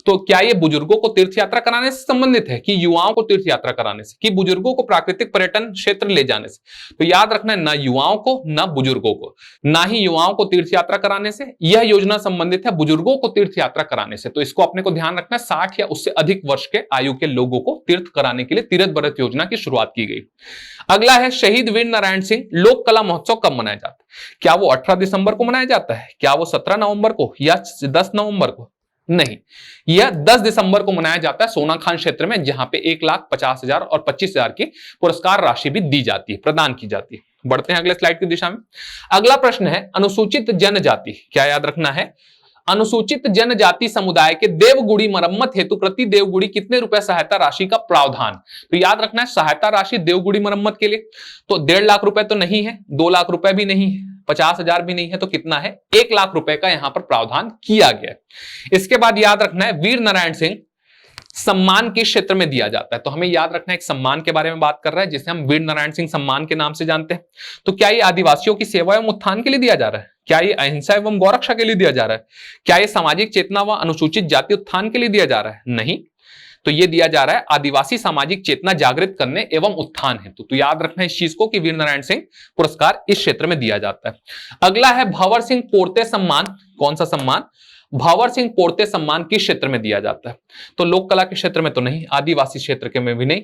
तो क्या ये बुजुर्गों को तीर्थ यात्रा कराने से संबंधित है, कि युवाओं को तीर्थ यात्रा कराने से, कि बुजुर्गों को प्राकृतिक पर्यटन क्षेत्र ले जाने से? तो याद रखना है ना युवाओं को, ना बुजुर्गों को, ना ही युवाओं को तीर्थ यात्रा कराने से। यह योजना संबंधित है बुजुर्गों को तीर्थ यात्रा कराने से। तो इसको अपने को ध्यान रखना है। 60 या उससे अधिक वर्ष के आयु के लोगों को तीर्थ कराने के लिए तीरथ बरत योजना की शुरुआत की गई। अगला है शहीद वीर नारायण सिंह लोक कला महोत्सव कब मनाया जाता है? क्या वो 18 दिसंबर को मनाया जाता है? क्या वो 17 नवंबर को या 10 नवंबर को? नहीं, यह 10 दिसंबर को मनाया जाता है सोनाखान क्षेत्र में, जहां पे 1,50,000 और 25,000 की पुरस्कार राशि भी दी जाती है, प्रदान की जाती है। बढ़ते हैं अगले स्लाइड की दिशा में। अगला प्रश्न है अनुसूचित जनजाति। क्या याद रखना है? अनुसूचित जनजाति समुदाय के देवगुड़ी मरम्मत हेतु प्रति देवगुड़ी कितने रुपए सहायता राशि का प्रावधान? तो याद रखना है सहायता राशि देवगुड़ी मरम्मत के लिए तो 1,50,000 रुपए तो नहीं है, 2,00,000 रुपए भी नहीं है, 50,000 भी नहीं है, तो कितना है? 1,00,000 रुपए का यहां पर प्रावधान किया गया। इसके बाद याद रखना है वीर नारायण सिंह सम्मान किस क्षेत्र में दिया जाता है? तो हमें याद रखना है एक सम्मान के बारे में बात कर रहा है जिसे हम वीर नारायण सिंह सम्मान के नाम से जानते हैं। तो क्या ये आदिवासियों की सेवा एवं उत्थान के लिए दिया जा रहा है? क्या ये अहिंसा एवं गौरक्षा के लिए दिया जा रहा है? क्या ये सामाजिक चेतना व अनुसूचित जाति उत्थान के लिए दिया जा रहा है? नहीं, तो ये दिया जा रहा है आदिवासी सामाजिक चेतना जागृत करने एवं उत्थान हेतु। तो याद रखना है इस चीज को कि वीर नारायण सिंह पुरस्कार इस क्षेत्र में दिया जाता है। अगला है भंवर सिंह पोर्ते सम्मान। कौन सा सम्मान? भंवर सिंह पोर्ते सम्मान किस क्षेत्र में दिया जाता है? तो लोक कला के क्षेत्र में तो नहीं, आदिवासी क्षेत्र के में भी नहीं,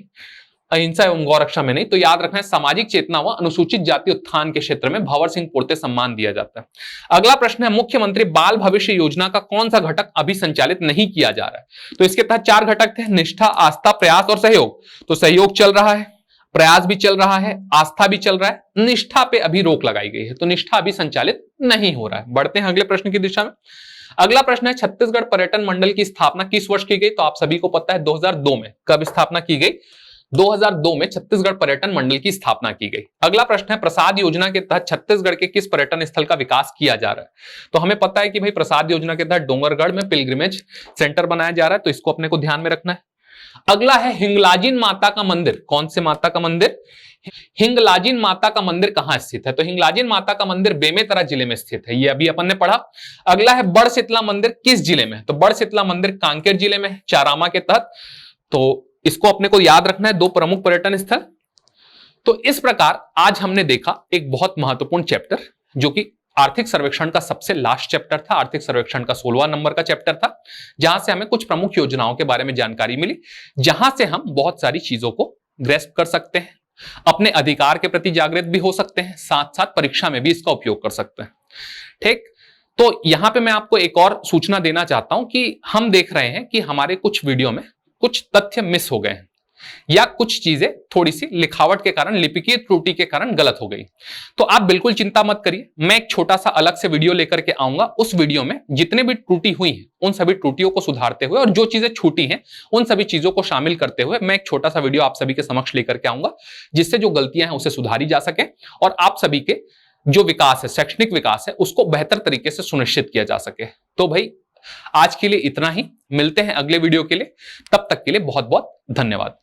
अहिंसा एवं गौरक्षा में नहीं। तो याद रखना है सामाजिक चेतना व अनुसूचित जाति उत्थान के क्षेत्र में भंवर सिंह पोर्ते सम्मान दिया जाता है। अगला प्रश्न है मुख्यमंत्री बाल भविष्य योजना का कौन सा घटक अभी संचालित नहीं किया जा रहा है? तो इसके तहत 4 घटक थे, निष्ठा, आस्था, प्रयास और सहयोग। तो सहयोग चल रहा है, प्रयास भी चल रहा है, आस्था भी चल रहा है, निष्ठा पे अभी रोक लगाई गई है, तो निष्ठा अभी संचालित नहीं हो रहा है। बढ़ते हैं अगले प्रश्न की दिशा में। अगला प्रश्न है छत्तीसगढ़ पर्यटन मंडल की स्थापना किस वर्ष की गई? तो आप सभी को पता है 2002 में। कब स्थापना की गई? 2002 में छत्तीसगढ़ पर्यटन मंडल की स्थापना की गई। अगला प्रश्न है प्रसाद योजना के तहत छत्तीसगढ़ के किस पर्यटन स्थल का विकास किया जा रहा है? तो हमें पता है कि भाई प्रसाद योजना के तहत डोंगरगढ़ में पिलग्रिमेज सेंटर बनाया जा रहा है, तो इसको अपने को ध्यान में रखना है। अगला है हिंगलाजिन माता का मंदिर। कौन से माता का मंदिर? हिंगलाजिन माता का मंदिर कहां स्थित है? तो हिंगलाजिन माता का मंदिर बेमेतरा जिले में स्थित है, ये अभी अपन ने पढ़ा। अगला है बड़शीतला मंदिर किस जिले में? तो बड़शीतला मंदिर कांकेर जिले में है, चारामा के तहत। तो इसको अपने को याद रखना है, 2 प्रमुख पर्यटन स्थल। तो इस प्रकार आज हमने देखा एक बहुत महत्वपूर्ण चैप्टर, जो कि आर्थिक सर्वेक्षण का सबसे लास्ट चैप्टर था, आर्थिक सर्वेक्षण का 16वां नंबर का चैप्टर था, जहां से हमें कुछ प्रमुख योजनाओं के बारे में जानकारी मिली, जहां से हम बहुत सारी चीजों को ग्रेस्प कर सकते हैं, अपने अधिकार के प्रति जागृत भी हो सकते हैं, साथ साथ परीक्षा में भी इसका उपयोग कर सकते हैं। ठीक, तो यहां पे मैं आपको एक और सूचना देना चाहता हूं कि हम देख रहे हैं कि हमारे कुछ वीडियो में कुछ तथ्य मिस हो गए हैं, या कुछ चीजें थोड़ी सी लिखावट के कारण, लिपिकीय त्रुटि के कारण गलत हो गई। तो आप बिल्कुल चिंता मत करिए, मैं एक छोटा सा अलग से वीडियो लेकर के आऊंगा। उस वीडियो में जितने भी त्रुटि हुई हैं उन सभी त्रुटियों को सुधारते हुए, और जो चीजें छूटी हैं उन सभी चीजों को शामिल करते हुए मैं एक छोटा सा वीडियो आप सभी के समक्ष लेकर के आऊंगा, जिससे जो गलतियां हैं उसे सुधारी जा सके और आप सभी के जो विकास है, शैक्षणिक विकास है, उसको बेहतर तरीके से सुनिश्चित किया जा सके। तो भाई आज के लिए इतना ही, मिलते हैं अगले वीडियो के लिए, तब तक के लिए बहुत बहुत धन्यवाद।